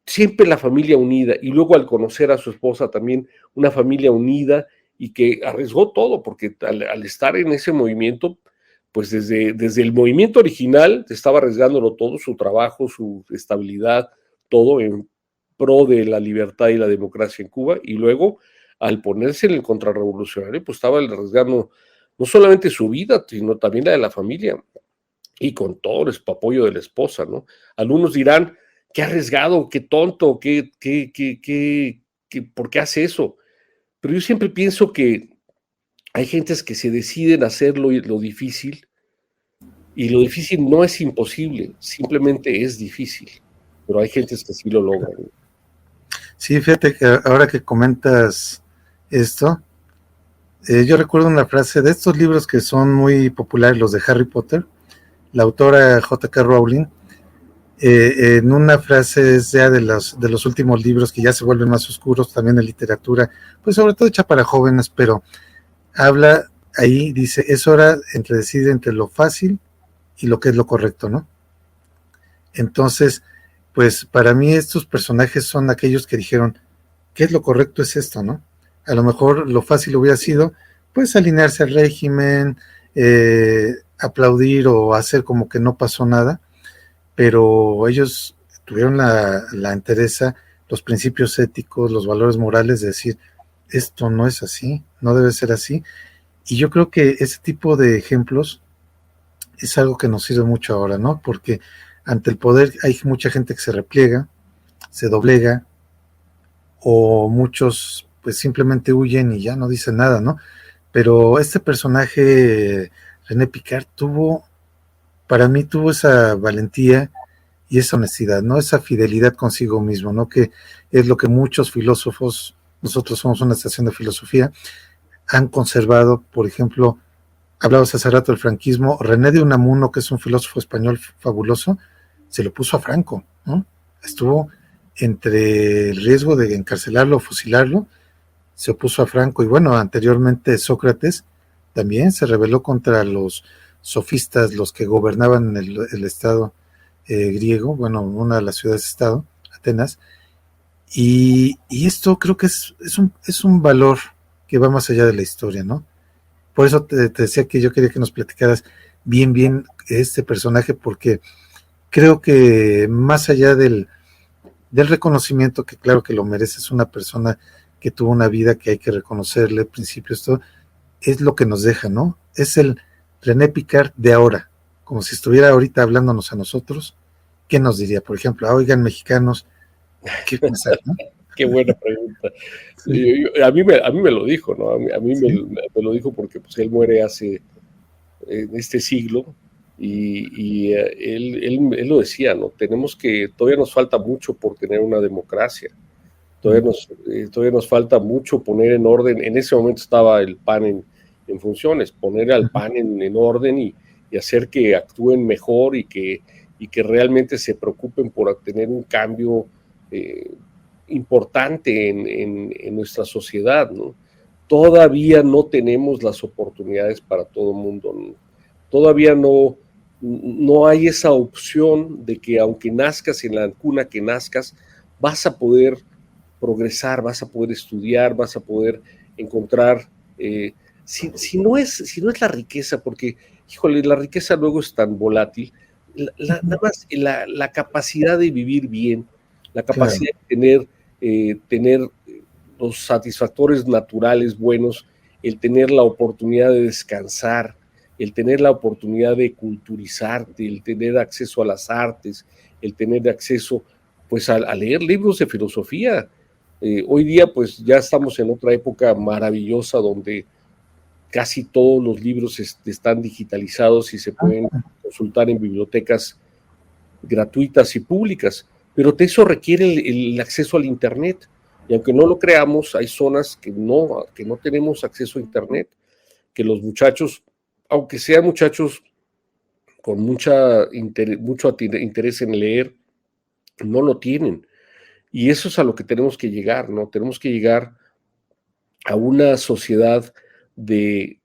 C: siempre la familia unida, y luego al conocer a su esposa también una familia unida y que arriesgó todo, porque al estar en ese movimiento, pues desde el movimiento original estaba arriesgándolo todo, su trabajo, su estabilidad, todo en pro de la libertad y la democracia en Cuba, y luego al ponerse en el contrarrevolucionario, pues estaba arriesgando no solamente su vida, sino también la de la familia, y con todo el apoyo de la esposa, ¿no? Algunos dirán, qué arriesgado, qué tonto, ¿por qué hace eso? Pero yo siempre pienso que hay gentes que se deciden hacer lo difícil, y lo difícil no es imposible, simplemente es difícil, pero hay gentes que sí lo logran.
B: Sí, fíjate que ahora que comentas esto, yo recuerdo una frase de estos libros que son muy populares, los de Harry Potter, la autora J.K. Rowling, en una frase es ya de los últimos libros que ya se vuelven más oscuros también en literatura, pues sobre todo hecha para jóvenes, pero habla ahí, dice, es hora entre decidir entre lo fácil y lo que es lo correcto, ¿no? Entonces, pues para mí estos personajes son aquellos que dijeron, ¿qué es lo correcto? Es esto, ¿no? A lo mejor lo fácil hubiera sido, pues alinearse al régimen, aplaudir o hacer como que no pasó nada, pero ellos tuvieron la entereza, los principios éticos, los valores morales de decir, esto no es así, no debe ser así, y yo creo que ese tipo de ejemplos es algo que nos sirve mucho ahora, ¿no? Porque ante el poder hay mucha gente que se repliega, se doblega, o muchos pues simplemente huyen y ya no dicen nada, ¿no? Pero este personaje, René Picard, para mí tuvo esa valentía y esa honestidad, ¿no? Esa fidelidad consigo mismo, ¿no? Que es lo que muchos filósofos, nosotros somos una estación de filosofía, han conservado. Por ejemplo, hablabas hace rato del franquismo, René de Unamuno, que es un filósofo español fabuloso, se lo puso a Franco, ¿no? Estuvo entre el riesgo de encarcelarlo o fusilarlo, se opuso a Franco, y bueno, anteriormente Sócrates también se rebeló contra los sofistas, los que gobernaban el estado griego, bueno, una de las ciudades-estado, Atenas, y esto creo que es un valor que va más allá de la historia, ¿no? Por eso te decía que yo quería que nos platicaras bien este personaje, porque creo que más allá del reconocimiento, que claro que lo merece, es una persona que tuvo una vida que hay que reconocerle, principios, todo, es lo que nos deja, ¿no? Es el René Picard de ahora, como si estuviera ahorita hablándonos a nosotros. ¿Qué nos diría? Por ejemplo, oigan, mexicanos, ¿qué pensar, no?
C: Qué buena pregunta.
B: Sí.
C: A mí me lo dijo, ¿no? A mí
B: Sí.
C: me lo dijo porque pues, él muere en este siglo, y él lo decía, ¿no? Todavía nos falta mucho por tener una democracia. Todavía nos falta mucho poner en orden. En ese momento estaba el PAN en funciones, poner al PAN en orden y hacer que actúen mejor y que realmente se preocupen por tener un cambio importante en nuestra sociedad, ¿no? Todavía no tenemos las oportunidades para todo el mundo, ¿no? Todavía no hay esa opción de que aunque nazcas en la cuna que nazcas, vas a poder progresar, vas a poder estudiar, vas a poder encontrar, si no es la riqueza, porque, híjole, la riqueza luego es tan volátil, nada más la capacidad de vivir bien, la capacidad de tener los satisfactores naturales buenos, el tener la oportunidad de descansar, el tener la oportunidad de culturizarte, el tener acceso a las artes, el tener acceso pues a leer libros de filosofía. Hoy día pues ya estamos en otra época maravillosa donde casi todos los libros están digitalizados y se pueden consultar en bibliotecas gratuitas y públicas, pero eso requiere el acceso al Internet. Y aunque no lo creamos, hay zonas que no tenemos acceso a Internet, que los muchachos, aunque sean muchachos con mucho interés en leer, no lo tienen. Y eso es a lo que tenemos que llegar, ¿no? Tenemos que llegar a una sociedad de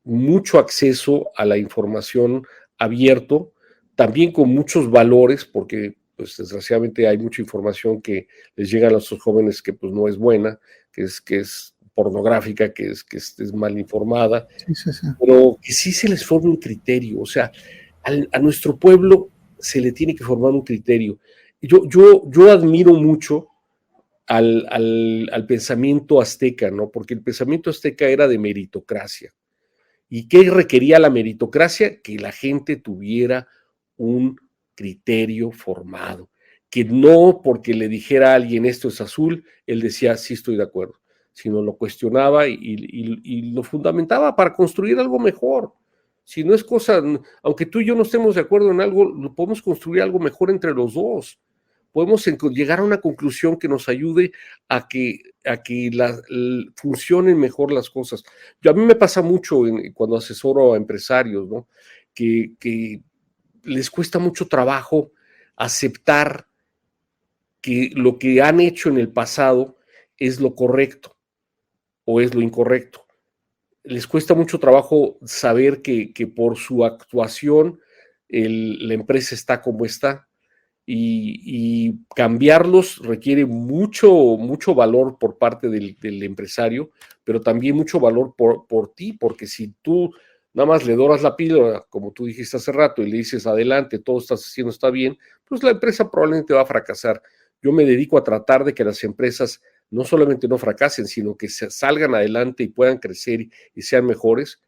C: mucho acceso a la información abierto, también con muchos valores, porque pues desgraciadamente hay mucha información que les llega a nuestros jóvenes que pues no es buena, que es pornográfica, que es mal informada,
B: Sí, sí, sí.
C: pero que sí se les forme un criterio. O sea, a nuestro pueblo se le tiene que formar un criterio. Yo admiro mucho al pensamiento azteca, ¿no? Porque el pensamiento azteca era de meritocracia. ¿Y qué requería la meritocracia? Que la gente tuviera un criterio formado, que no porque le dijera a alguien esto es azul, él decía sí estoy de acuerdo, sino lo cuestionaba y lo fundamentaba para construir algo mejor. Si no es cosa, aunque tú y yo no estemos de acuerdo en algo, podemos construir algo mejor entre los dos. Podemos llegar a una conclusión que nos ayude a que funcionen mejor las cosas. A mí me pasa mucho cuando asesoro a empresarios, ¿no? Que les cuesta mucho trabajo aceptar que lo que han hecho en el pasado es lo correcto o es lo incorrecto. Les cuesta mucho trabajo saber que por su actuación la empresa está como está. Y cambiarlos requiere mucho valor por parte del empresario, pero también mucho valor por ti, porque si tú nada más le doras la píldora, como tú dijiste hace rato, y le dices adelante, todo estás haciendo está bien, pues la empresa probablemente va a fracasar. Yo me dedico a tratar de que las empresas no solamente no fracasen, sino que salgan adelante y puedan crecer y sean mejores,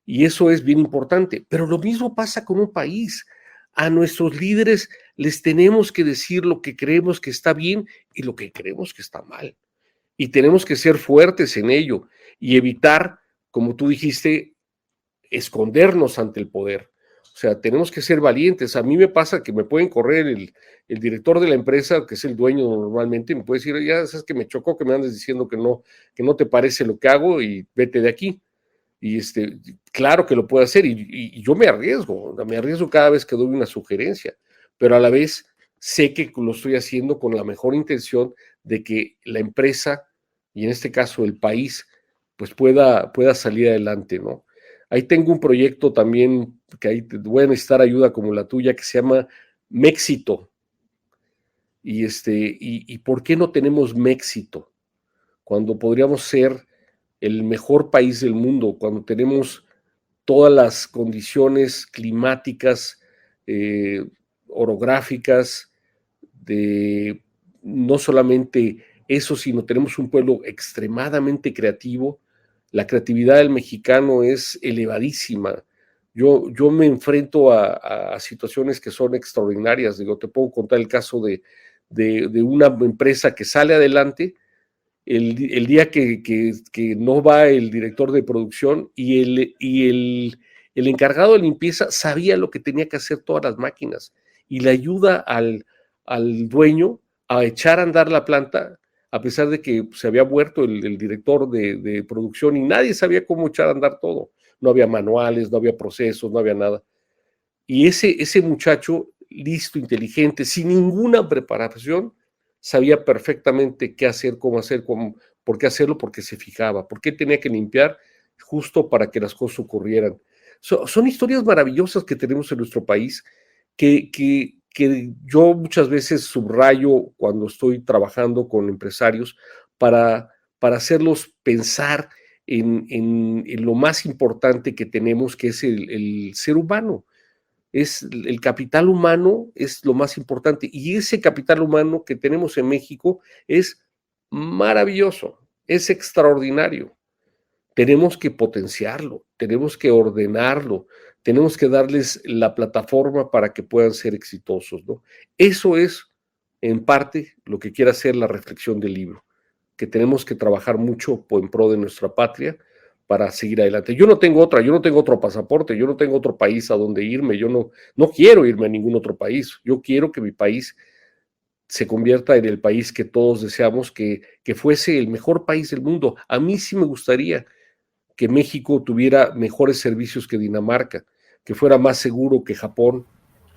C: y eso es bien importante. Pero lo mismo pasa con un país. A nuestros líderes les tenemos que decir lo que creemos que está bien y lo que creemos que está mal. Y tenemos que ser fuertes en ello y evitar, como tú dijiste, escondernos ante el poder. O sea, tenemos que ser valientes. A mí me pasa que me pueden correr el director de la empresa, que es el dueño normalmente, me puede decir, ya sabes que me chocó que me andes diciendo que no te parece lo que hago y vete de aquí. Y claro que lo puedo hacer y yo me arriesgo cada vez que doy una sugerencia, pero a la vez sé que lo estoy haciendo con la mejor intención de que la empresa, y en este caso el país, pues pueda salir adelante, ¿no? Ahí tengo un proyecto también que ahí voy a necesitar ayuda como la tuya, que se llama Méxito. Y ¿por qué no tenemos Méxito? Cuando podríamos ser el mejor país del mundo, cuando tenemos todas las condiciones climáticas, orográficas, de no solamente eso, sino tenemos un pueblo extremadamente creativo. La creatividad del mexicano es elevadísima. Yo me enfrento a situaciones que son extraordinarias. Digo, te puedo contar el caso de una empresa que sale adelante el día que no va el director de producción y el encargado de limpieza sabía lo que tenía que hacer todas las máquinas y le ayuda al dueño a echar a andar la planta, a pesar de que se había muerto el director de producción y nadie sabía cómo echar a andar todo. No había manuales, no había procesos, no había nada. Y ese muchacho, listo, inteligente, sin ninguna preparación, sabía perfectamente qué hacer, cómo hacer, por qué hacerlo, porque se fijaba, por qué tenía que limpiar justo para que las cosas ocurrieran. Son historias maravillosas que tenemos en nuestro país que yo muchas veces subrayo cuando estoy trabajando con empresarios para hacerlos pensar en lo más importante que tenemos, que es el ser humano. El capital humano es lo más importante y ese capital humano que tenemos en México es maravilloso, es extraordinario. Tenemos que potenciarlo, tenemos que ordenarlo, tenemos que darles la plataforma para que puedan ser exitosos, ¿no? Eso es, en parte, lo que quiere hacer la reflexión del libro, que tenemos que trabajar mucho en pro de nuestra patria para seguir adelante. Yo no tengo otro pasaporte, yo no tengo otro país a donde irme, yo no quiero irme a ningún otro país, yo quiero que mi país se convierta en el país que todos deseamos, que fuese el mejor país del mundo. A mí sí me gustaría que México tuviera mejores servicios que Dinamarca, que fuera más seguro que Japón,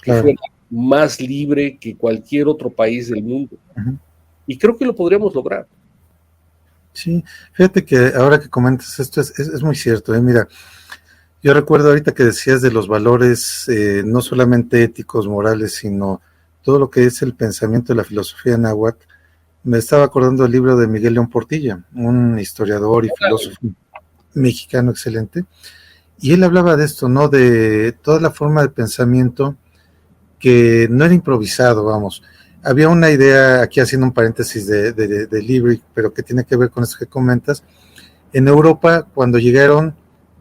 C: que
B: Claro.
C: fuera más libre que cualquier otro país del mundo.
B: Ujú.
C: Y creo que lo podríamos lograr.
B: Sí, fíjate que ahora que comentas esto es muy cierto, ¿eh? Mira, yo recuerdo ahorita que decías de los valores, no solamente éticos, morales, sino todo lo que es el pensamiento de la filosofía náhuatl. Me estaba acordando del libro de Miguel León Portilla, un historiador y filósofo mexicano excelente, y él hablaba de esto, ¿no? De toda la forma de pensamiento que no era improvisado, vamos. Había una idea, aquí haciendo un paréntesis de libro, pero que tiene que ver con esto que comentas. En Europa, cuando llegaron,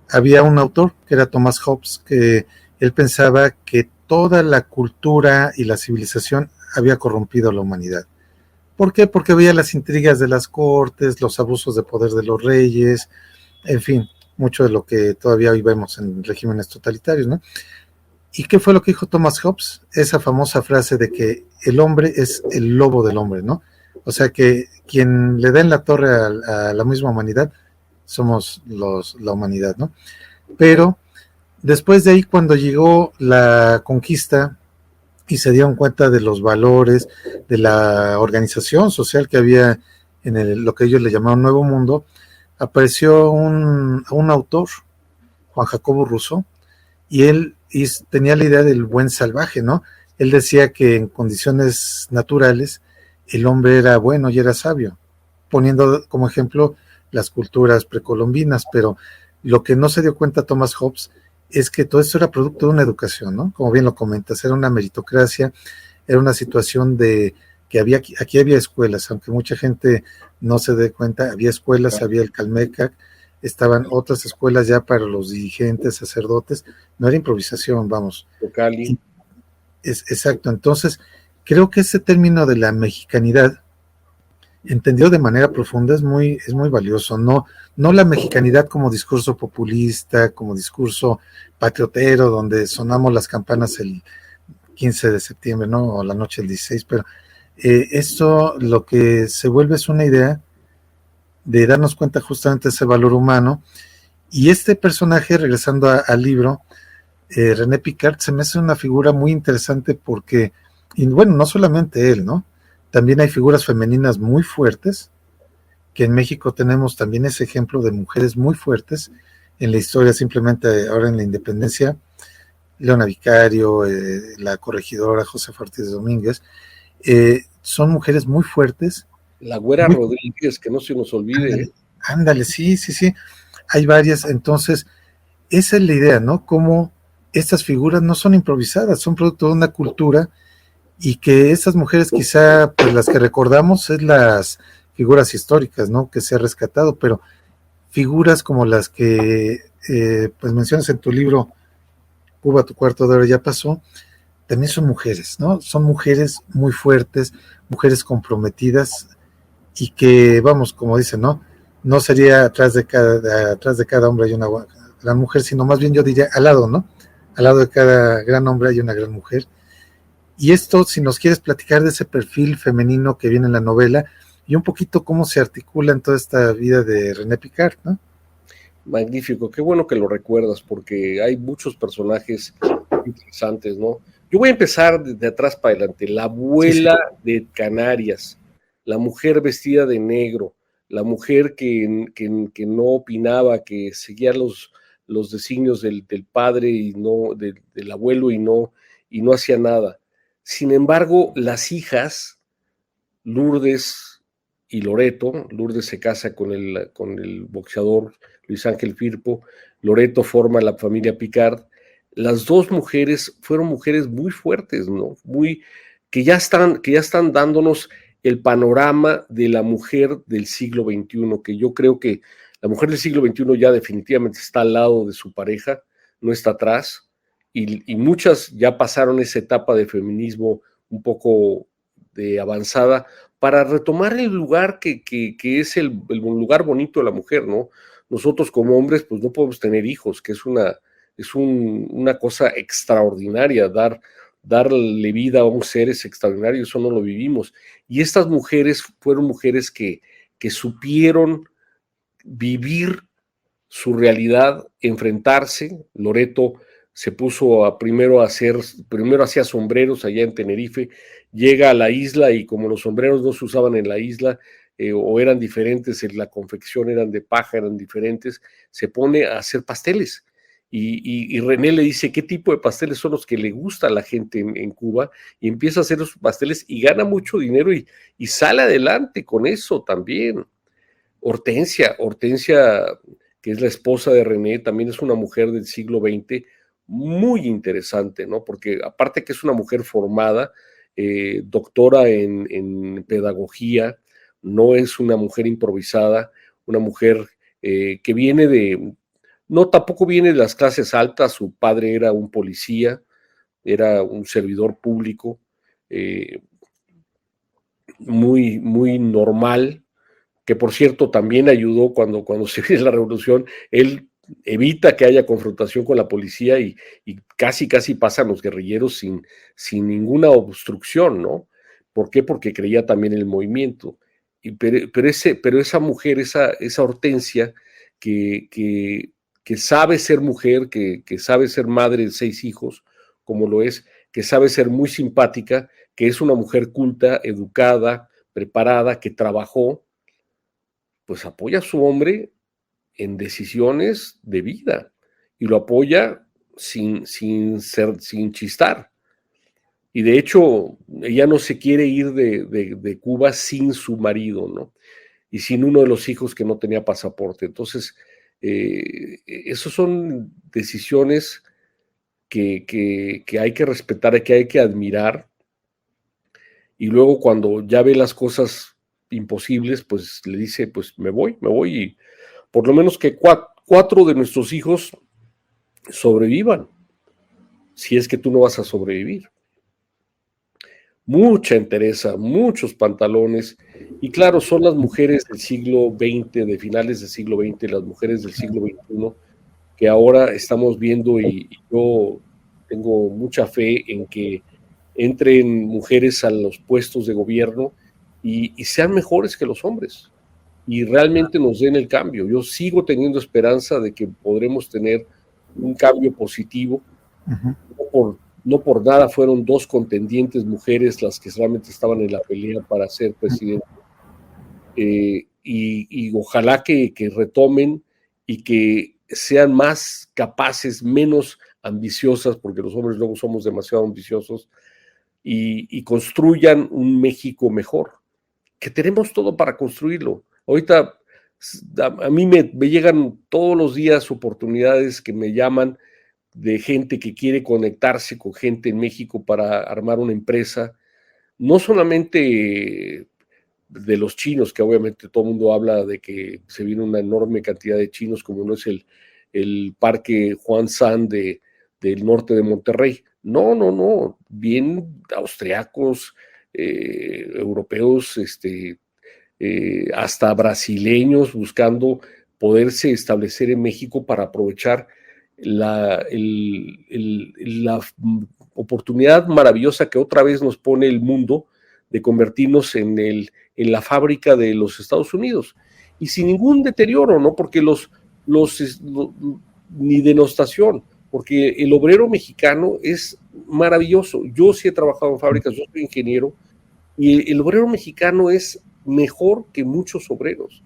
B: había un autor, que era Thomas Hobbes, que él pensaba que toda la cultura y la civilización había corrompido a la humanidad. ¿Por qué? Porque veía las intrigas de las cortes, los abusos de poder de los reyes, en fin, mucho de lo que todavía hoy vemos en regímenes totalitarios, ¿no? ¿Y qué fue lo que dijo Thomas Hobbes? Esa famosa frase de que el hombre es el lobo del hombre, ¿no? O sea que quien le da en la torre a la misma humanidad somos la humanidad, ¿no? Pero después de ahí, cuando llegó la conquista y se dieron cuenta de los valores, de la organización social que había en lo que ellos le llamaban Nuevo Mundo, apareció un autor, Juan Jacobo Rousseau, y él tenía la idea del buen salvaje, ¿no? Él decía que en condiciones naturales el hombre era bueno y era sabio, poniendo como ejemplo las culturas precolombinas, pero lo que no se dio cuenta Thomas Hobbes es que todo esto era producto de una educación, ¿no? Como bien lo comentas, era una meritocracia, era una situación de que aquí había escuelas, aunque mucha gente no se dé cuenta, había escuelas, había el Calmecac, estaban otras escuelas ya para los dirigentes, sacerdotes, no era improvisación, vamos.
C: Cali.
B: Exacto, entonces creo que ese término de la mexicanidad, entendido de manera profunda, es muy valioso, no la mexicanidad como discurso populista, como discurso patriotero, donde sonamos las campanas el 15 de septiembre, ¿no? O la noche del 16, pero esto lo que se vuelve es una idea de darnos cuenta justamente de ese valor humano. Y este personaje, regresando al libro, René Picard, se me hace una figura muy interesante porque, y bueno, no solamente él, ¿no? También hay figuras femeninas muy fuertes, que en México tenemos también ese ejemplo de mujeres muy fuertes en la historia, simplemente ahora en la independencia, Leona Vicario, la corregidora Josefa Ortiz Domínguez, son mujeres muy fuertes.
C: La Güera Rodríguez, que no se nos olvide.
B: Ándale, sí, hay varias, entonces esa es la idea, ¿no? Cómo estas figuras no son improvisadas, son producto de una cultura y que esas mujeres quizá, pues las que recordamos es las figuras históricas, ¿no? Que se ha rescatado, pero figuras como las que pues mencionas en tu libro, Cuba, tu cuarto de hora ya pasó, también son mujeres, ¿no? Son mujeres muy fuertes, mujeres comprometidas y que, vamos, como dicen, ¿no? No sería atrás de cada hombre hay una gran mujer, sino más bien yo diría al lado, ¿no? Al lado de cada gran hombre hay una gran mujer. Y esto, si nos quieres platicar de ese perfil femenino que viene en la novela y un poquito cómo se articula en toda esta vida de René Picard, ¿no?
C: Magnífico, qué bueno que lo recuerdas porque hay muchos personajes interesantes, ¿no? Yo voy a empezar de atrás para adelante. La abuela de Canarias, la mujer vestida de negro, la mujer que no opinaba, que seguía los designios del padre y no del abuelo y no hacía nada. Sin embargo, las hijas, Lourdes y Loreto, Lourdes se casa con el boxeador Luis Ángel Firpo, Loreto forma la familia Picard. Las dos mujeres fueron mujeres muy fuertes, ¿no? Que ya están dándonos el panorama de la mujer del siglo XXI, que yo creo que la mujer del siglo XXI ya definitivamente está al lado de su pareja, no está atrás, y muchas ya pasaron esa etapa de feminismo un poco de avanzada para retomar el lugar que es el lugar bonito de la mujer, ¿no? Nosotros como hombres pues no podemos tener hijos, que es una cosa extraordinaria, dar darle vida a un ser es extraordinario, eso no lo vivimos. Y estas mujeres fueron mujeres que supieron vivir su realidad, enfrentarse. Loreto se puso primero hacía sombreros allá en Tenerife, llega a la isla y como los sombreros no se usaban en la isla, o eran diferentes, en la confección eran de paja, eran diferentes, se pone a hacer pasteles. Y René le dice qué tipo de pasteles son los que le gusta a la gente en Cuba, y empieza a hacer esos pasteles y gana mucho dinero y sale adelante con eso también. Hortensia, que es la esposa de René, también es una mujer del siglo XX muy interesante, ¿no? Porque aparte que es una mujer formada, doctora en pedagogía, no es una mujer improvisada, una mujer que viene tampoco viene de las clases altas. Su padre era un policía, era un servidor público, muy, muy normal, que por cierto también ayudó cuando se viene la revolución. Él evita que haya confrontación con la policía y casi pasan los guerrilleros sin ninguna obstrucción, ¿no? ¿Por qué? Porque creía también en el movimiento. Pero esa mujer, esa Hortensia, que sabe ser mujer, que sabe ser madre de 6 hijos, como lo es, que sabe ser muy simpática, que es una mujer culta, educada, preparada, que trabajó, pues apoya a su hombre en decisiones de vida y lo apoya sin chistar. Y de hecho, ella no se quiere ir de Cuba sin su marido, ¿no? Y sin uno de los hijos que no tenía pasaporte. Entonces, esas son decisiones que hay que respetar, que hay que admirar. Y luego cuando ya ve las cosas imposibles, pues le dice, pues me voy, y por lo menos que 4 de nuestros hijos sobrevivan, si es que tú no vas a sobrevivir. Mucha entereza, muchos pantalones, y claro, son las mujeres del siglo XX, de finales del siglo XX, las mujeres del siglo XXI, que ahora estamos viendo, y yo tengo mucha fe en que entren mujeres a los puestos de gobierno y sean mejores que los hombres, y realmente nos den el cambio. Yo sigo teniendo esperanza de que podremos tener un cambio positivo. No por nada fueron 2 contendientes mujeres las que realmente estaban en la pelea para ser presidente. Y ojalá que retomen y que sean más capaces, menos ambiciosas, porque los hombres luego somos demasiado ambiciosos, y construyan un México mejor, que tenemos todo para construirlo. Ahorita a mí me llegan todos los días oportunidades que me llaman de gente que quiere conectarse con gente en México para armar una empresa, no solamente de los chinos, que obviamente todo el mundo habla de que se viene una enorme cantidad de chinos, como no es el parque Juan San del norte de Monterrey. No, bien austriacos, europeos, hasta brasileños, buscando poderse establecer en México para aprovechar la oportunidad maravillosa que otra vez nos pone el mundo de convertirnos en la fábrica de los Estados Unidos, y sin ningún deterioro, ¿no? Porque ni denostación, porque el obrero mexicano es maravilloso. Yo sí he trabajado en fábricas, yo soy ingeniero, y el obrero mexicano es mejor que muchos obreros.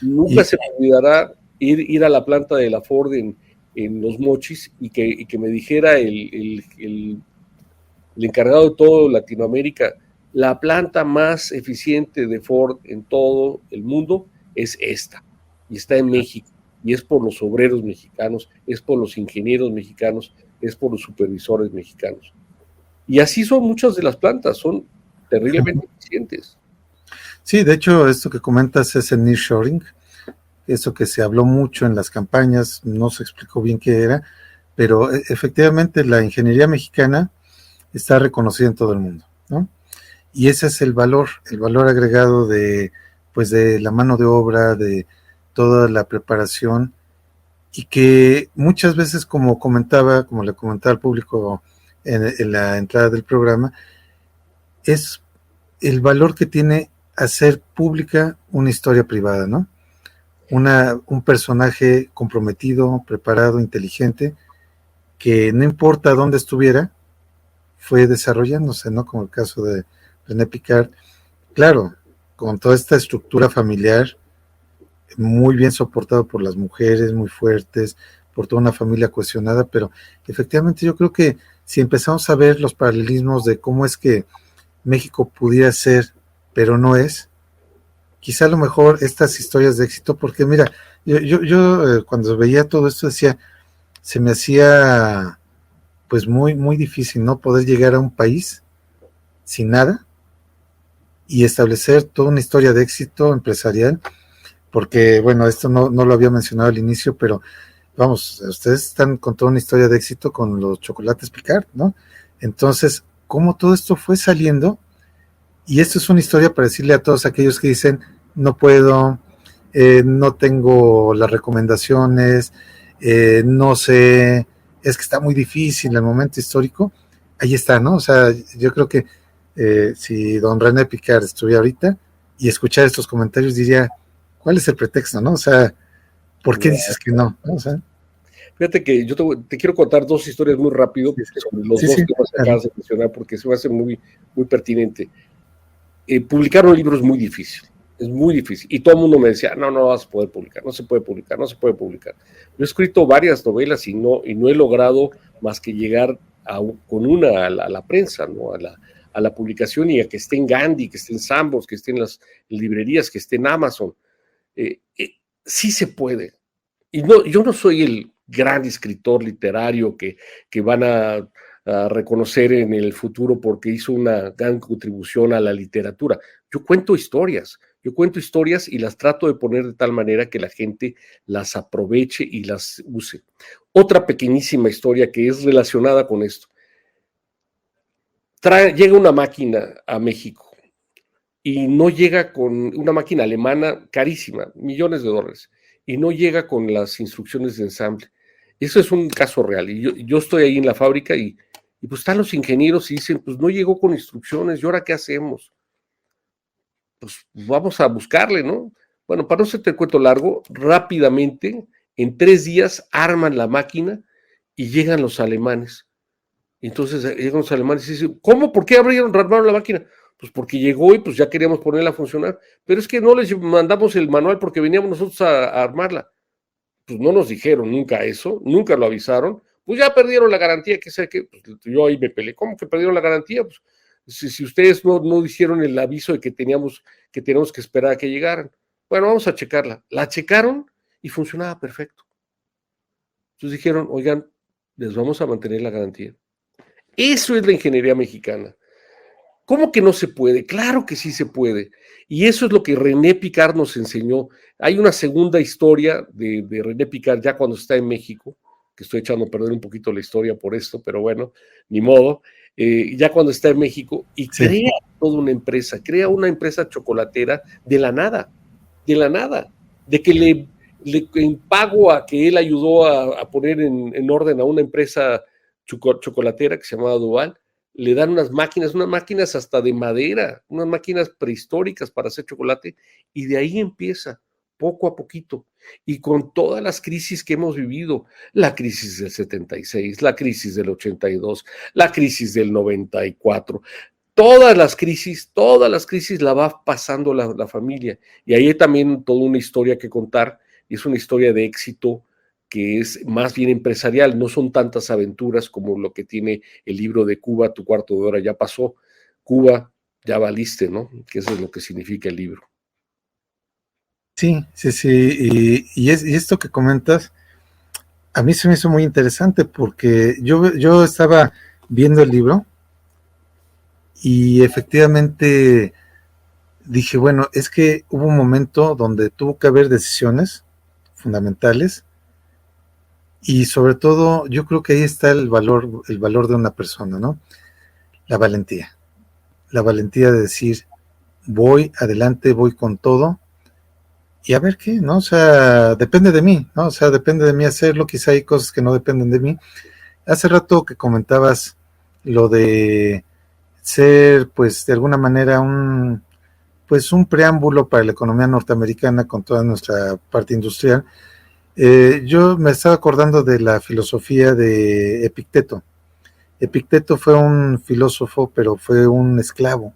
C: Nunca se me olvidará ir a la planta de la Ford en Los Mochis, y que me dijera el encargado de todo Latinoamérica: la planta más eficiente de Ford en todo el mundo es esta, y está en México, y es por los obreros mexicanos, es por los ingenieros mexicanos, es por los supervisores mexicanos. Y así son muchas de las plantas, son terriblemente eficientes.
B: Sí, de hecho, esto que comentas es el nearshoring, eso que se habló mucho en las campañas, no se explicó bien qué era, pero efectivamente la ingeniería mexicana está reconocida en todo el mundo, ¿no? Y ese es el valor agregado de la mano de obra, de toda la preparación, y que muchas veces, como le comentaba al público en la entrada del programa, es el valor que tiene hacer pública una historia privada, ¿no? Un personaje comprometido, preparado, inteligente, que no importa dónde estuviera, fue desarrollándose, ¿no? Como el caso de René Picard. Claro, con toda esta estructura familiar, muy bien soportado por las mujeres, muy fuertes, por toda una familia cohesionada, pero efectivamente yo creo que si empezamos a ver los paralelismos de cómo es que México pudiera ser, pero no es, quizá a lo mejor estas historias de éxito, porque mira, yo cuando veía todo esto decía, se me hacía pues muy difícil, ¿no? Poder llegar a un país sin nada y establecer toda una historia de éxito empresarial, porque bueno, esto no lo había mencionado al inicio, pero vamos, ustedes están con toda una historia de éxito con los chocolates Picard, ¿no? Entonces, cómo todo esto fue saliendo, y esto es una historia para decirle a todos aquellos que dicen, no puedo, no tengo las recomendaciones, no sé, es que está muy difícil el momento histórico, ahí está, ¿no? O sea, yo creo que si don René Picard estuviera ahorita y escuchar estos comentarios diría, ¿cuál es el pretexto, no? O sea, ¿por qué dices que no? O sea,
C: fíjate que yo te quiero contar dos historias muy rápido sobre los dos temas que acabas de mencionar, porque se me hace muy pertinente. Publicar un libro es muy difícil, y todo el mundo me decía, no vas a poder publicar, no se puede publicar. Yo he escrito varias novelas y no he logrado más que llegar con una a la prensa, ¿no? A la publicación, y a que esté en Gandhi, que esté en Sambos, que esté en las librerías, que esté en Amazon. Sí se puede. Y no, yo no soy el gran escritor literario que van a reconocer en el futuro porque hizo una gran contribución a la literatura. Yo cuento historias y las trato de poner de tal manera que la gente las aproveche y las use. Otra pequeñísima historia que es relacionada con esto. Llega una máquina a México y no llega con una máquina alemana carísima, millones de dólares, y no llega con las instrucciones de ensamble. Eso es un caso real, y yo estoy ahí en la fábrica y pues están los ingenieros y dicen, pues no llegó con instrucciones, ¿y ahora qué hacemos? Pues vamos a buscarle, ¿no? Bueno, para no hacerte el cuento largo, rápidamente, en 3 días, arman la máquina y llegan los alemanes. Entonces llegan los alemanes y dicen, ¿cómo? ¿Por qué armaron la máquina? Pues porque llegó y pues ya queríamos ponerla a funcionar, pero es que no les mandamos el manual porque veníamos nosotros a armarla. Pues no nos dijeron nunca eso, nunca lo avisaron, pues ya perdieron la garantía, que sé que, pues yo ahí me peleé, ¿cómo que perdieron la garantía? Pues si ustedes no hicieron el aviso de que teníamos que esperar a que llegaran. Bueno, vamos a checarla. La checaron y funcionaba perfecto. Entonces dijeron, oigan, les vamos a mantener la garantía. Eso es la ingeniería mexicana. ¿Cómo que no se puede? Claro que sí se puede. Y eso es lo que René Picard nos enseñó. Hay una segunda historia de René Picard ya cuando está en México, que estoy echando a perder un poquito la historia por esto, pero bueno, ni modo. Ya cuando está en México y crea toda una empresa, crea una empresa chocolatera de la nada, de que le en pago a que él ayudó a poner en orden a una empresa chocolatera que se llamaba Duval, le dan unas máquinas hasta de madera, unas máquinas prehistóricas para hacer chocolate, y de ahí empieza, poco a poquito, y con todas las crisis que hemos vivido, la crisis del 76, la crisis del 82, la crisis del 94, todas las crisis la va pasando la familia, y ahí hay también toda una historia que contar, y es una historia de éxito que es más bien empresarial, no son tantas aventuras como lo que tiene el libro de Cuba, tu cuarto de hora ya pasó, Cuba, ya valiste, ¿no? Que eso es lo que significa el libro.
B: Sí, y esto que comentas, a mí se me hizo muy interesante porque yo estaba viendo el libro y efectivamente dije, bueno, es que hubo un momento donde tuvo que haber decisiones fundamentales. Y sobre todo, yo creo que ahí está el valor de una persona, ¿no? La valentía de decir, voy adelante, voy con todo, y a ver qué, ¿no? O sea, depende de mí, ¿no? O sea, depende de mí hacerlo, quizá hay cosas que no dependen de mí. Hace rato que comentabas lo de ser, pues, de alguna manera un preámbulo para la economía norteamericana con toda nuestra parte industrial. Yo me estaba acordando de la filosofía de Epicteto. Epicteto fue un filósofo, pero fue un esclavo.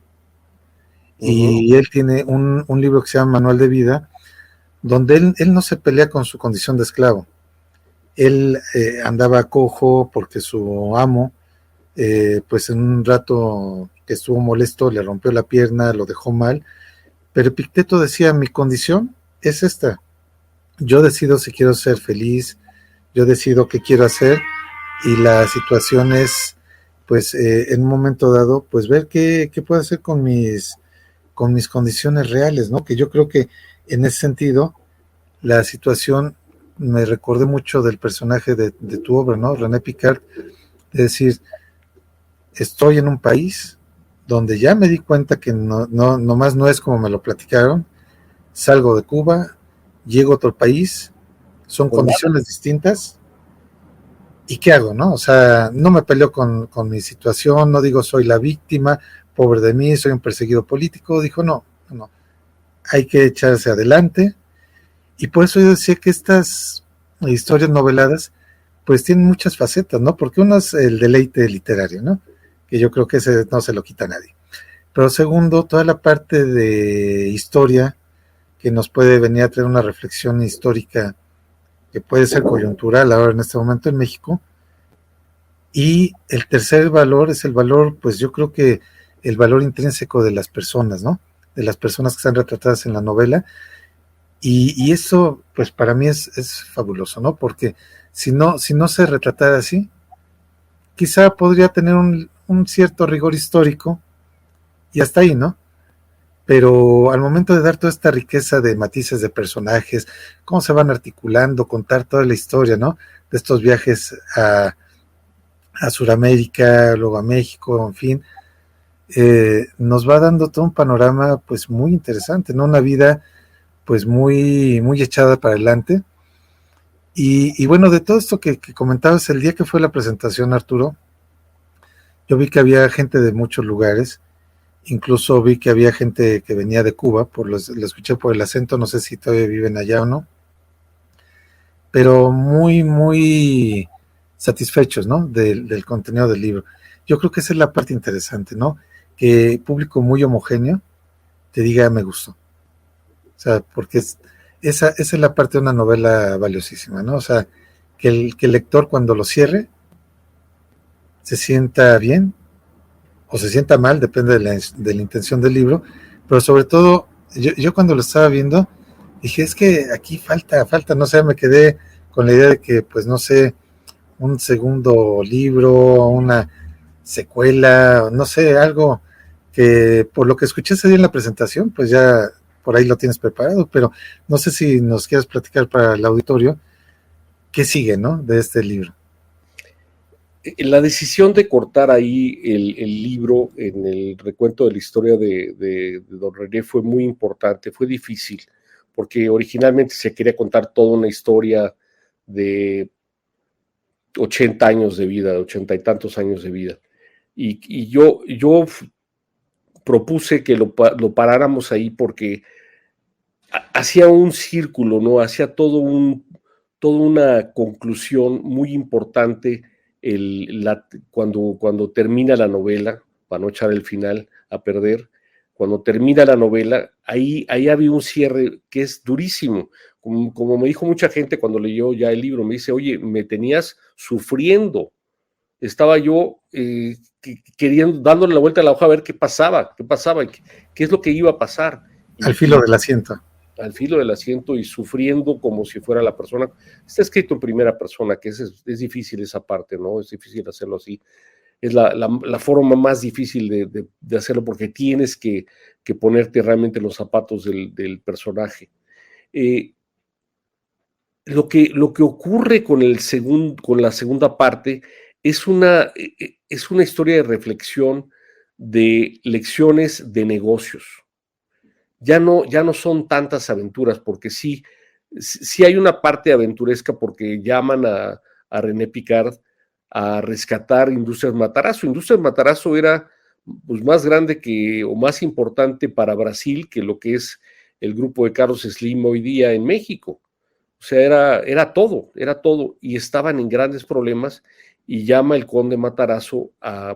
B: Y él tiene un libro que se llama Manual de Vida, donde él no se pelea con su condición de esclavo. Él andaba cojo porque su amo, pues en un rato que estuvo molesto, le rompió la pierna, lo dejó mal. Pero Epicteto decía, mi condición es esta. Yo decido si quiero ser feliz, yo decido qué quiero hacer, y la situación es, pues, en un momento dado, pues ver qué puedo hacer con mis condiciones reales, ¿no? Que yo creo que en ese sentido, la situación me recordé mucho del personaje de tu obra, ¿no? René Picard, es decir, estoy en un país donde ya me di cuenta que nomás no es como me lo platicaron, salgo de Cuba, llego a otro país, son condiciones distintas, ¿y qué hago, no? O sea, no me peleo con mi situación, no digo soy la víctima, pobre de mí, soy un perseguido político, dijo no, hay que echarse adelante, y por eso yo decía que estas historias noveladas, pues tienen muchas facetas, ¿no? Porque uno es el deleite literario, ¿no? Que yo creo que ese no se lo quita a nadie. Pero segundo, toda la parte de historia que nos puede venir a traer una reflexión histórica que puede ser coyuntural ahora en este momento en México. Y el tercer valor es el valor, pues yo creo que el valor intrínseco de las personas, ¿no? De las personas que están retratadas en la novela. Y eso, pues para mí es fabuloso, ¿no? Porque si no se retratara así, quizá podría tener un cierto rigor histórico y hasta ahí, ¿no? Pero al momento de dar toda esta riqueza de matices de personajes, cómo se van articulando, contar toda la historia, ¿no? De estos viajes a Sudamérica, luego a México, en fin, nos va dando todo un panorama pues muy interesante, ¿no? Una vida pues muy, muy echada para adelante. Y bueno, de todo esto que comentabas, el día que fue la presentación, Arturo, yo vi que había gente de muchos lugares, incluso vi que había gente que venía de Cuba, lo escuché por el acento, no sé si todavía viven allá o no, pero muy, muy satisfechos, ¿no? Del contenido del libro. Yo creo que esa es la parte interesante, ¿no? Que público muy homogéneo te diga me gustó. O sea, porque esa es la parte de una novela valiosísima, ¿no? O sea, que el lector cuando lo cierre se sienta bien o se sienta mal, depende de la intención del libro, pero sobre todo, yo cuando lo estaba viendo, dije, es que aquí falta, no sé, me quedé con la idea de que, pues no sé, un segundo libro, una secuela, no sé, algo que por lo que escuché ese día en la presentación, pues ya por ahí lo tienes preparado, pero no sé si nos quieres platicar para el auditorio qué sigue, ¿no? De este libro.
C: La decisión de cortar ahí el libro en el recuento de la historia de don René fue muy importante, fue difícil, porque originalmente se quería contar toda una historia de 80 años de vida, de 80 y tantos años de vida. Y yo propuse que lo paráramos ahí porque hacía un círculo, ¿no? Hacía toda una conclusión muy importante cuando termina la novela, para no echar el final a perder, cuando termina la novela, ahí había un cierre que es durísimo. Como me dijo mucha gente cuando leyó ya el libro, me dice, oye, me tenías sufriendo. Estaba yo queriendo, dándole la vuelta a la hoja a ver qué pasaba, qué es lo que iba a pasar.
B: Al filo del asiento.
C: Al filo del asiento y sufriendo como si fuera la persona. Está escrito en primera persona, que es difícil esa parte, ¿no? Es difícil hacerlo así. Es la forma más difícil de hacerlo porque tienes que ponerte realmente en los zapatos del personaje. Lo que ocurre con la segunda parte es una historia de reflexión, de lecciones de negocios. Ya no son tantas aventuras, porque sí hay una parte aventuresca porque llaman a René Picard a rescatar Industrias Matarazzo. Industrias Matarazzo era pues, más grande o más importante para Brasil que lo que es el grupo de Carlos Slim hoy día en México. O sea, era todo, y estaban en grandes problemas, y llama el conde Matarazzo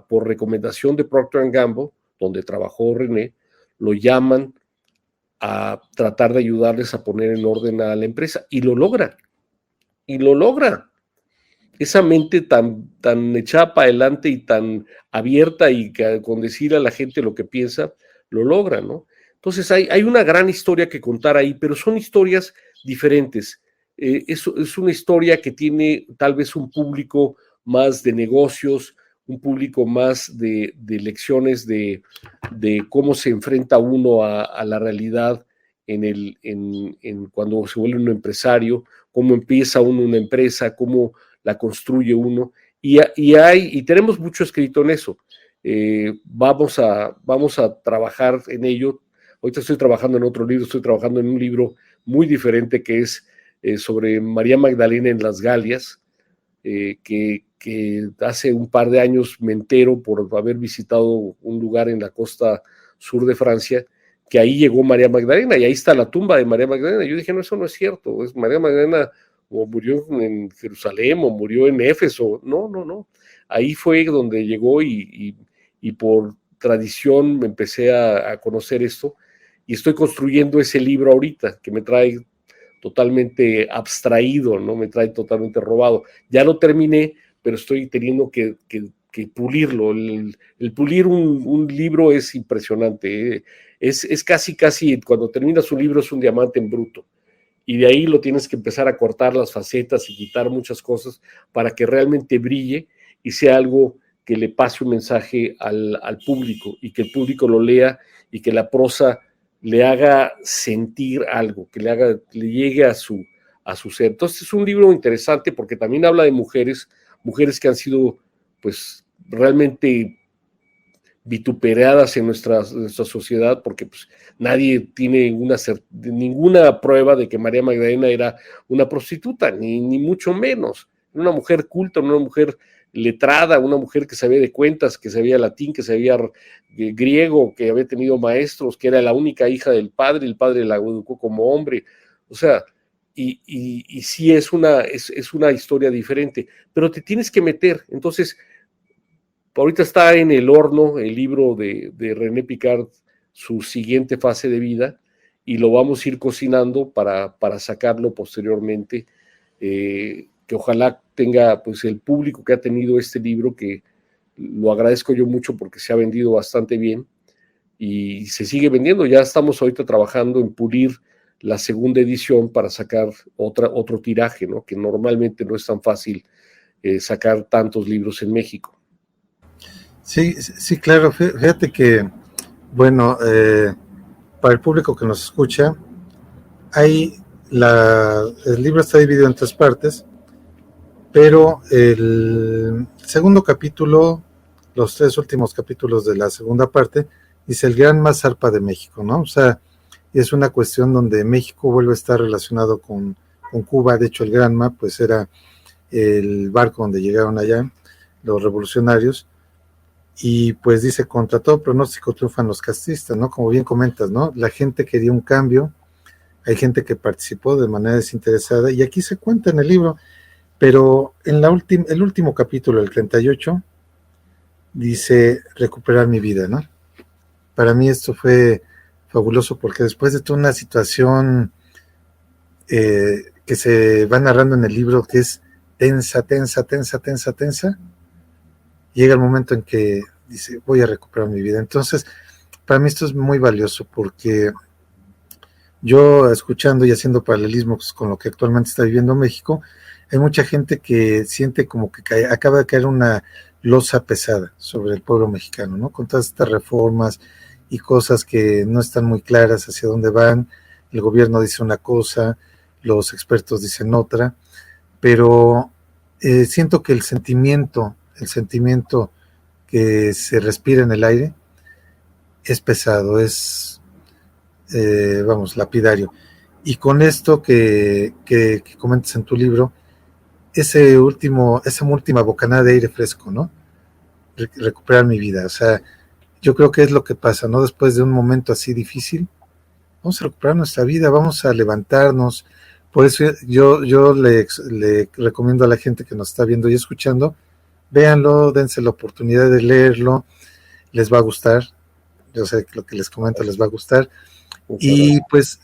C: por recomendación de Procter & Gamble, donde trabajó René, lo llaman a tratar de ayudarles a poner en orden a la empresa, y lo logra. Esa mente tan echada para adelante y tan abierta y con decir a la gente lo que piensa, lo logra, ¿no? Entonces hay una gran historia que contar ahí, pero son historias diferentes. Es una historia que tiene tal vez un público más de negocios, un público más de lecciones de cómo se enfrenta uno a la realidad cuando se vuelve un empresario, cómo empieza uno una empresa, cómo la construye uno, y tenemos mucho escrito en eso. Vamos a trabajar en ello. Ahorita estoy trabajando en otro libro, estoy trabajando en un libro muy diferente que es sobre María Magdalena en las Galias, que hace un par de años me entero por haber visitado un lugar en la costa sur de Francia, que ahí llegó María Magdalena, y ahí está la tumba de María Magdalena. Yo dije, no, eso no es cierto, es María Magdalena o murió en Jerusalén o murió en Éfeso. No. Ahí fue donde llegó y por tradición me empecé a conocer esto, y estoy construyendo ese libro ahorita, que me trae totalmente abstraído, ¿no? Me trae totalmente robado. Ya lo terminé, pero estoy teniendo que pulirlo. El pulir un libro es impresionante, ¿eh? Es casi, cuando terminas un libro es un diamante en bruto. Y de ahí lo tienes que empezar a cortar las facetas y quitar muchas cosas para que realmente brille y sea algo que le pase un mensaje al público, y que el público lo lea y que la prosa le haga sentir algo, que le llegue a su ser. Entonces es un libro interesante porque también habla de mujeres que han sido pues realmente vituperadas en nuestra sociedad, porque pues, nadie tiene ninguna prueba de que María Magdalena era una prostituta, ni mucho menos. Era una mujer culta, una mujer letrada, una mujer que sabía de cuentas, que sabía latín, que sabía griego, que había tenido maestros, que era la única hija del padre, el padre la educó como hombre. O sea, y sí es una historia diferente, pero te tienes que meter. Entonces, ahorita está en el horno el libro de René Picard, su siguiente fase de vida, y lo vamos a ir cocinando para sacarlo posteriormente, que ojalá tenga pues el público que ha tenido este libro, que lo agradezco yo mucho porque se ha vendido bastante bien y se sigue vendiendo. Ya estamos ahorita trabajando en pulir la segunda edición para sacar otro tiraje, ¿no? Que normalmente no es tan fácil sacar tantos libros en México.
B: Sí, claro. Fíjate que, bueno, para el público que nos escucha, el libro está dividido en 3 partes, pero el segundo capítulo, los 3 últimos capítulos de la segunda parte, dice el Granma zarpa de México, ¿no? O sea, es una cuestión donde México vuelve a estar relacionado con Cuba. De hecho, el Granma, pues era el barco donde llegaron allá los revolucionarios. Y pues dice, contra todo pronóstico triunfan los castristas, ¿no? Como bien comentas, ¿no? La gente quería un cambio, hay gente que participó de manera desinteresada, y aquí se cuenta en el libro, pero en el último capítulo, el 38, dice, recuperar mi vida, ¿no? Para mí esto fue fabuloso, porque después de toda una situación que se va narrando en el libro, que es tensa, llega el momento en que dice, voy a recuperar mi vida. Entonces, para mí esto es muy valioso, porque yo, escuchando y haciendo paralelismos con lo que actualmente está viviendo México, hay mucha gente que siente como que acaba de caer una losa pesada sobre el pueblo mexicano, ¿no? Con todas estas reformas y cosas que no están muy claras hacia dónde van. El gobierno dice una cosa, los expertos dicen otra, pero siento que el sentimiento que se respira en el aire es pesado, es lapidario. Y con esto que comentas en tu libro, esa última bocanada de aire fresco, ¿no? Recuperar mi vida. O sea, yo creo que es lo que pasa, ¿no? Después de un momento así difícil, vamos a recuperar nuestra vida, vamos a levantarnos. Por eso yo le recomiendo a la gente que nos está viendo y escuchando, véanlo, dense la oportunidad de leerlo, les va a gustar. Yo sé que lo que les comento les va a gustar. Y pues,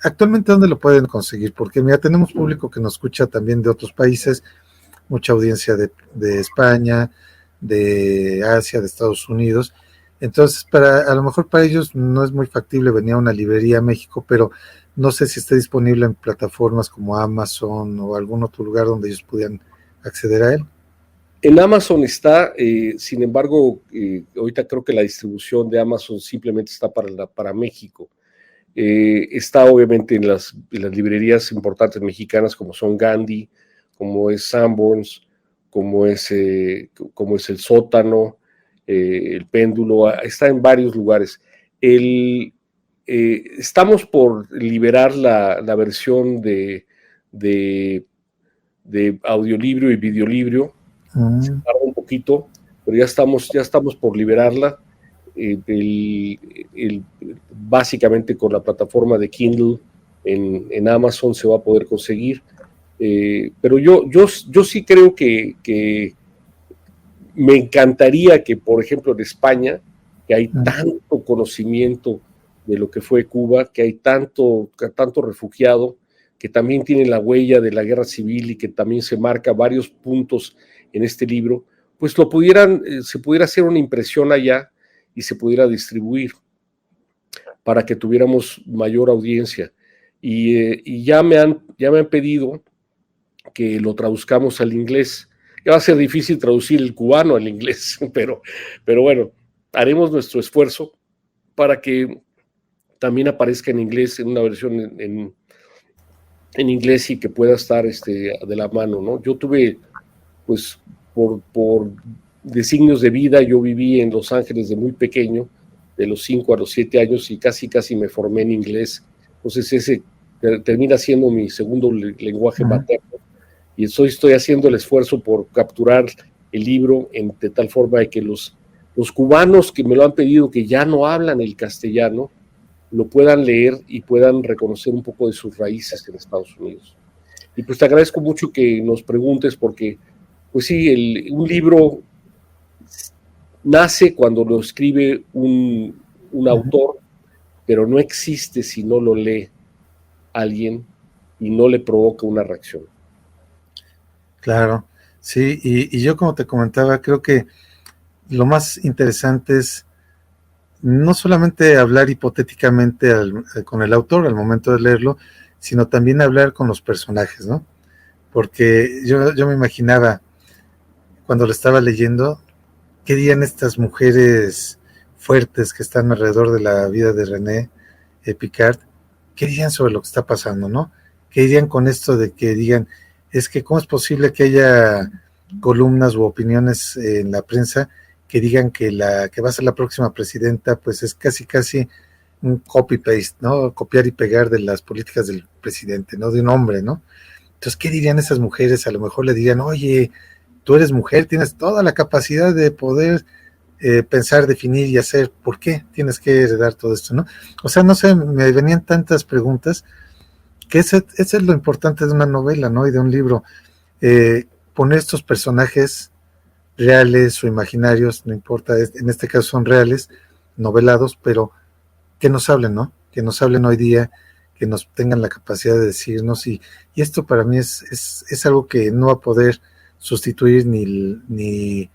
B: actualmente, ¿dónde lo pueden conseguir? Porque mira, tenemos público que nos escucha también de otros países, mucha audiencia de España, de Asia, de Estados Unidos. Entonces, a lo mejor para ellos no es muy factible venir a una librería a México, pero no sé si está disponible en plataformas como Amazon o algún otro lugar donde ellos pudieran acceder a él.
C: En Amazon está, sin embargo, ahorita creo que la distribución de Amazon simplemente está para México. Está obviamente en las librerías importantes mexicanas como son Gandhi, como es Sanborns, como es el Sótano, el Péndulo, está en varios lugares. Estamos por liberar la versión de audiolibro y videolibro. Se tarda un poquito, pero ya estamos por liberarla. Básicamente con la plataforma de Kindle en Amazon se va a poder conseguir. Pero yo sí creo que me encantaría que, por ejemplo, en España, que hay tanto conocimiento de lo que fue Cuba, que hay tanto refugiado, que también tiene la huella de la guerra civil y que también se marca varios puntos en este libro, pues se pudiera hacer una impresión allá y se pudiera distribuir para que tuviéramos mayor audiencia. Y ya me han pedido que lo traduzcamos al inglés. Ya va a ser difícil traducir el cubano al inglés, pero bueno, haremos nuestro esfuerzo para que también aparezca en inglés, en una versión en inglés y que pueda estar de la mano, ¿no? Yo tuve, pues, por designios de vida, yo viví en Los Ángeles de muy pequeño, de los 5 a los 7 años, y casi me formé en inglés. Entonces ese termina siendo mi segundo lenguaje materno, y estoy haciendo el esfuerzo por capturar el libro de tal forma de que los cubanos que me lo han pedido, que ya no hablan el castellano, lo puedan leer y puedan reconocer un poco de sus raíces en Estados Unidos. Y pues te agradezco mucho que nos preguntes, porque pues sí, un libro nace cuando lo escribe un autor, pero no existe si no lo lee alguien y no le provoca una reacción.
B: Claro, sí, y yo, como te comentaba, creo que lo más interesante es no solamente hablar hipotéticamente con el autor al momento de leerlo, sino también hablar con los personajes, ¿no? Porque yo me imaginaba, cuando lo estaba leyendo, qué dirían estas mujeres fuertes que están alrededor de la vida de René Picard, qué dirían sobre lo que está pasando, ¿no? ¿Qué dirían con esto de que digan, es que cómo es posible que haya columnas u opiniones en la prensa que digan que la que va a ser la próxima presidenta, pues es casi un copy-paste, ¿no? Copiar y pegar de las políticas del presidente, ¿no? De un hombre, ¿no? Entonces, ¿qué dirían esas mujeres? A lo mejor le dirían, oye, tú eres mujer, tienes toda la capacidad de poder pensar, definir y hacer, ¿por qué tienes que heredar todo esto, no? O sea, no sé, me venían tantas preguntas, que ese es lo importante de una novela, ¿no? Y de un libro, poner estos personajes reales o imaginarios, no importa, en este caso son reales, novelados, pero que nos hablen, ¿no? Que nos hablen hoy día, que nos tengan la capacidad de decirnos, y esto para mí es algo que no va a poder sustituir ni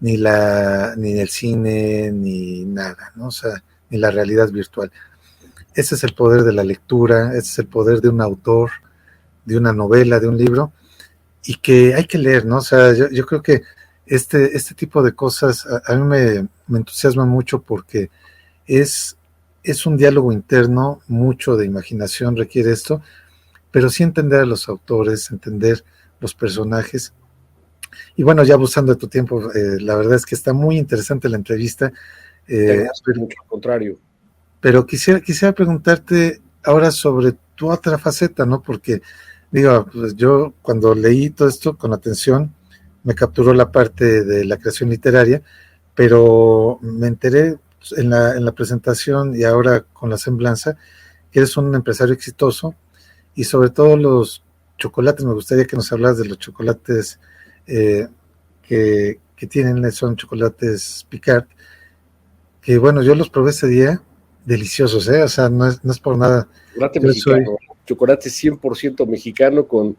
B: el cine, ni nada, ¿no? O sea, ni la realidad virtual. Ese es el poder de la lectura, ese es el poder de un autor, de una novela, de un libro, y que hay que leer, ¿no? O sea, yo creo que este tipo de cosas a mí me entusiasman mucho, porque es un diálogo interno, mucho de imaginación requiere esto, pero sí entender a los autores, entender los personajes. Y bueno, ya abusando de tu tiempo, la verdad es que está muy interesante la entrevista.
C: Mucho al contrario.
B: Pero quisiera preguntarte ahora sobre tu otra faceta, ¿no? Porque Digo, pues yo cuando leí todo esto con atención, me capturó la parte de la creación literaria, pero me enteré en la presentación y ahora con la semblanza que eres un empresario exitoso y sobre todo los chocolates. Me gustaría que nos hablas de los chocolates eh, que tienen, son chocolates Picard, que bueno, yo los probé ese día, deliciosos, ¿eh? O sea, no es por nada.
C: Chocolate
B: Yo soy,
C: mexicano, chocolate 100% mexicano con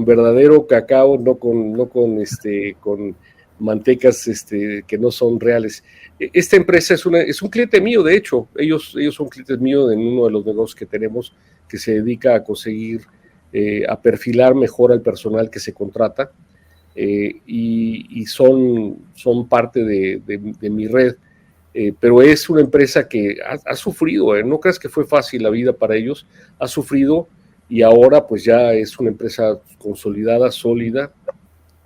C: verdadero cacao, no con mantecas que no son reales. Esta empresa es un cliente mío, de hecho, ellos son clientes míos en uno de los negocios que tenemos que se dedica a conseguir, a perfilar mejor al personal que se contrata, y son parte de mi red. Pero es una empresa que ha sufrido, no creas que fue fácil la vida para ellos, ha sufrido y ahora pues ya es una empresa consolidada, sólida,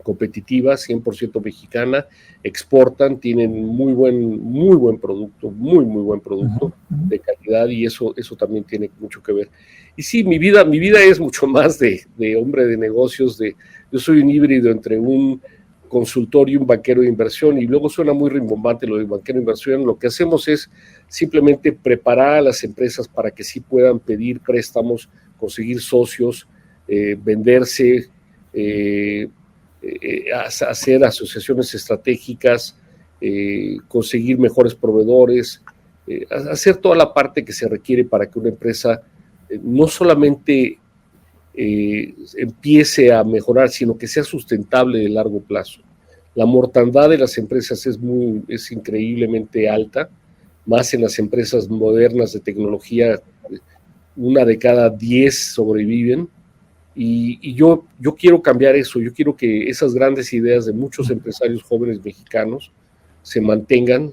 C: competitiva, 100% mexicana, exportan, tienen muy buen producto, muy buen producto de calidad y eso también tiene mucho que ver. Y sí, mi vida es mucho más de hombre de negocios, yo soy un híbrido entre un consultor y un banquero de inversión, y luego suena muy rimbombante lo de banquero de inversión. Lo que hacemos es simplemente preparar a las empresas para que sí puedan pedir préstamos, conseguir socios, venderse, hacer asociaciones estratégicas, conseguir mejores proveedores, hacer toda la parte que se requiere para que una empresa no solamente empiece a mejorar, sino que sea sustentable de largo plazo. La mortandad de las empresas es increíblemente alta, más en las empresas modernas de tecnología, 1 de cada 10 sobreviven, y yo quiero cambiar eso. Yo quiero que esas grandes ideas de muchos empresarios jóvenes mexicanos se mantengan,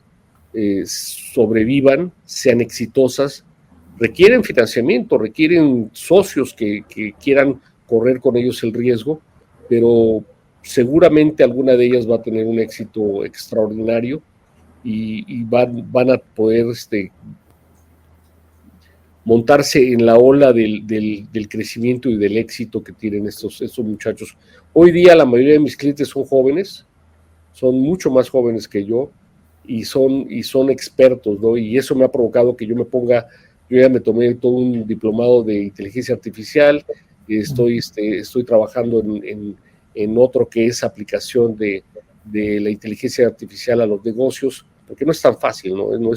C: sobrevivan, sean exitosas. Requieren financiamiento, requieren socios que quieran correr con ellos el riesgo, pero seguramente alguna de ellas va a tener un éxito extraordinario y van a poder montarse en la ola del crecimiento y del éxito que tienen estos muchachos. Hoy día la mayoría de mis clientes son jóvenes, son mucho más jóvenes que yo y son expertos, ¿no? Y eso me ha provocado que yo ya me tomé todo un diplomado de inteligencia artificial, estoy trabajando en otro que es aplicación de la inteligencia artificial a los negocios, porque no es tan fácil, ¿no? No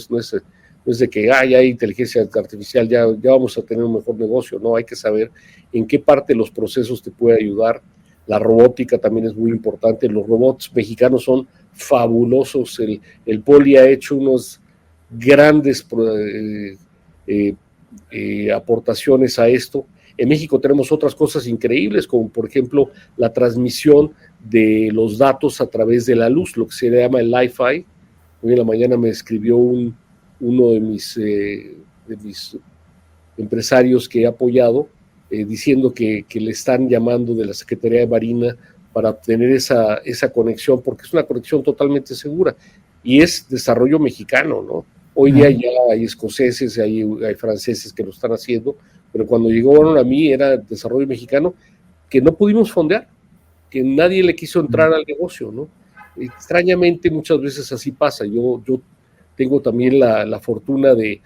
C: es de que ya hay inteligencia artificial, ya vamos a tener un mejor negocio, no, hay que saber en qué parte de los procesos te puede ayudar. La robótica también es muy importante, los robots mexicanos son fabulosos, el Poli ha hecho unos grandes aportaciones a esto. En México tenemos otras cosas increíbles, como por ejemplo la transmisión de los datos a través de la luz, lo que se llama el Li-Fi. Hoy en la mañana me escribió uno de mis empresarios que he apoyado, diciendo que le están llamando de la Secretaría de Marina para obtener esa conexión, porque es una conexión totalmente segura y es desarrollo mexicano, ¿no? Hoy día ya hay escoceses, hay franceses que lo están haciendo, pero cuando llegaron a mí era desarrollo mexicano que no pudimos fondear, que nadie le quiso entrar al negocio, ¿no? Extrañamente muchas veces así pasa. Yo tengo también la fortuna de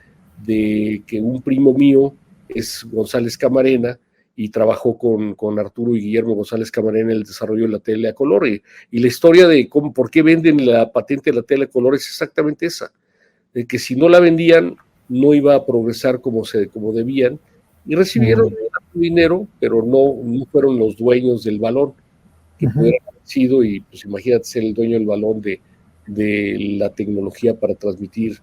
C: que un primo mío es González Camarena y trabajó con Arturo y Guillermo González Camarena en el desarrollo de la tele a color, y la historia de por qué venden la patente de la tele a color es exactamente esa, de que si no la vendían no iba a progresar como debían, y recibieron dinero, pero no fueron los dueños del balón que pudieran haber sido, y pues imagínate ser el dueño del balón de la tecnología para transmitir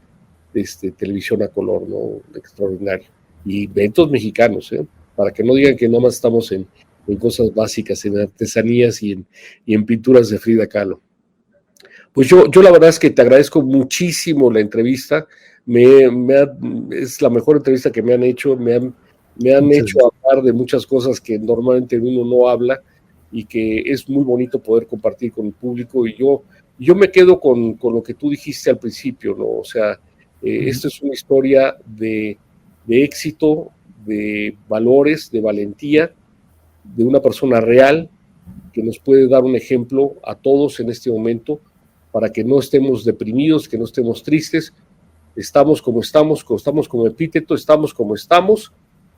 C: televisión a color, ¿no? Extraordinario. Y eventos mexicanos, para que no digan que nada más estamos en cosas básicas, en artesanías y en pinturas de Frida Kahlo. Pues yo la verdad es que te agradezco muchísimo la entrevista, es la mejor entrevista que me han hecho, me han hecho hablar de muchas cosas que normalmente uno no habla y que es muy bonito poder compartir con el público, y yo me quedo con lo que tú dijiste al principio, ¿no? O sea, esto es una historia de éxito, de valores, de valentía, de una persona real que nos puede dar un ejemplo a todos en este momento para que no estemos deprimidos, que no estemos tristes. Estamos como epíteto, estamos como estamos,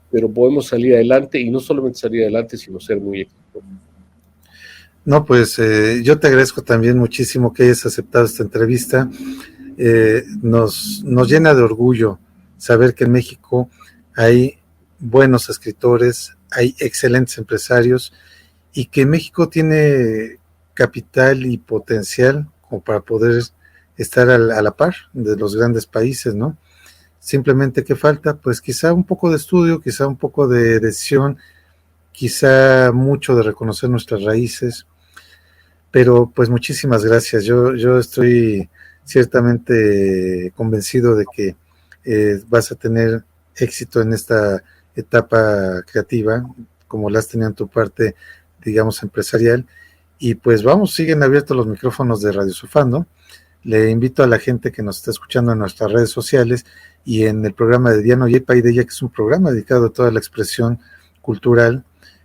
C: pero podemos salir adelante, y no solamente salir adelante, sino ser muy exitosos.
B: No, pues yo te agradezco también muchísimo que hayas aceptado esta entrevista. Nos llena de orgullo saber que en México hay buenos escritores, hay excelentes empresarios, y que México tiene capital y potencial como para poder estar a la par de los grandes países, ¿no? Simplemente, ¿qué falta? Pues quizá un poco de estudio, quizá un poco de decisión, quizá mucho de reconocer nuestras raíces, pero pues muchísimas gracias. Yo estoy ciertamente convencido de que vas a tener éxito en esta etapa creativa, como la has tenido en tu parte, digamos, empresarial. Y pues vamos, siguen abiertos los micrófonos de Radio Sofando. Le invito a la gente que nos está escuchando en nuestras redes sociales y en el programa de Diano Yepa y de ella, que es un programa dedicado a toda la expresión cultural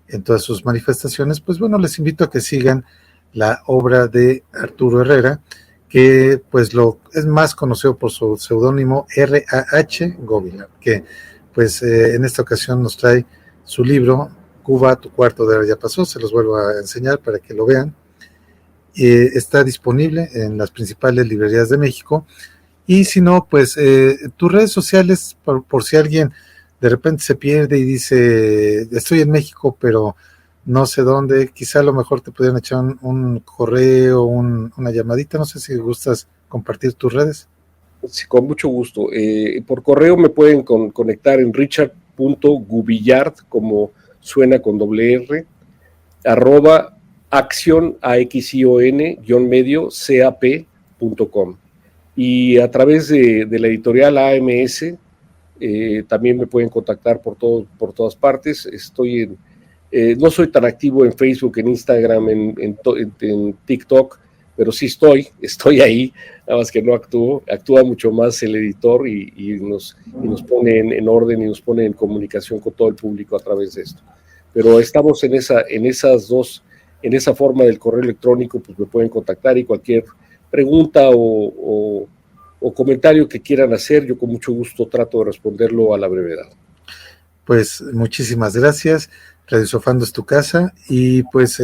B: en todas sus manifestaciones. Pues bueno, les invito a que sigan la obra de Arturo Herrera, que pues es más conocido por su seudónimo R.A.H. Govila, que pues en esta ocasión nos trae su libro Cuba, tu cuarto de hora ya pasó. Se los vuelvo a enseñar para que lo vean. Está disponible en las principales librerías de México, y si no, pues tus redes sociales, por si alguien de repente se pierde y dice, estoy en México, pero no sé dónde, quizá a lo mejor te pudieran echar un correo, una llamadita. No sé si gustas compartir tus redes.
C: Sí, con mucho gusto. Por correo me pueden conectar en richard.gubillard, como suena con doble R, @ acción, AXION, cap.com. Y a través de la editorial AMS también me pueden contactar por todas partes. No soy tan activo en Facebook, en Instagram, en TikTok, pero sí estoy ahí, nada más que no actúa mucho más el editor y nos pone en orden y nos pone en comunicación con todo el público a través de esto. Pero estamos en esa forma del correo electrónico, pues me pueden contactar, y cualquier pregunta o comentario que quieran hacer, yo con mucho gusto trato de responderlo a la brevedad.
B: Pues muchísimas gracias. Radio Sofando es tu casa, y pues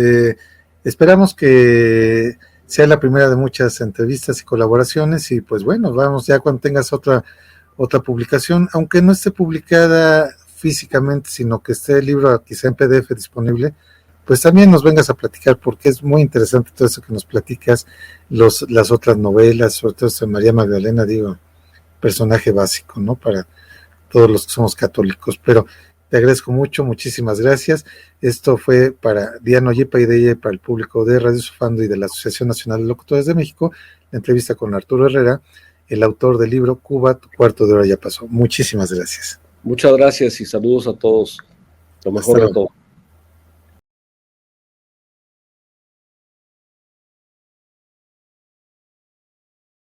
B: esperamos que sea la primera de muchas entrevistas y colaboraciones, y pues bueno, vamos ya cuando tengas otra publicación, aunque no esté publicada físicamente, sino que esté el libro quizá en PDF disponible, pues también nos vengas a platicar, porque es muy interesante todo eso que nos platicas, las otras novelas, sobre todo esto de María Magdalena, digo, personaje básico, ¿no? Para todos los que somos católicos. Pero te agradezco mucho, muchísimas gracias. Esto fue para Diano Yepa y de ella, para el público de Radio Sofando y de la Asociación Nacional de Locutores de México, la entrevista con Arturo Herrera, el autor del libro Cuba, tu cuarto de hora ya pasó. Muchísimas gracias.
C: Muchas gracias y saludos a todos. Lo mejor de todo.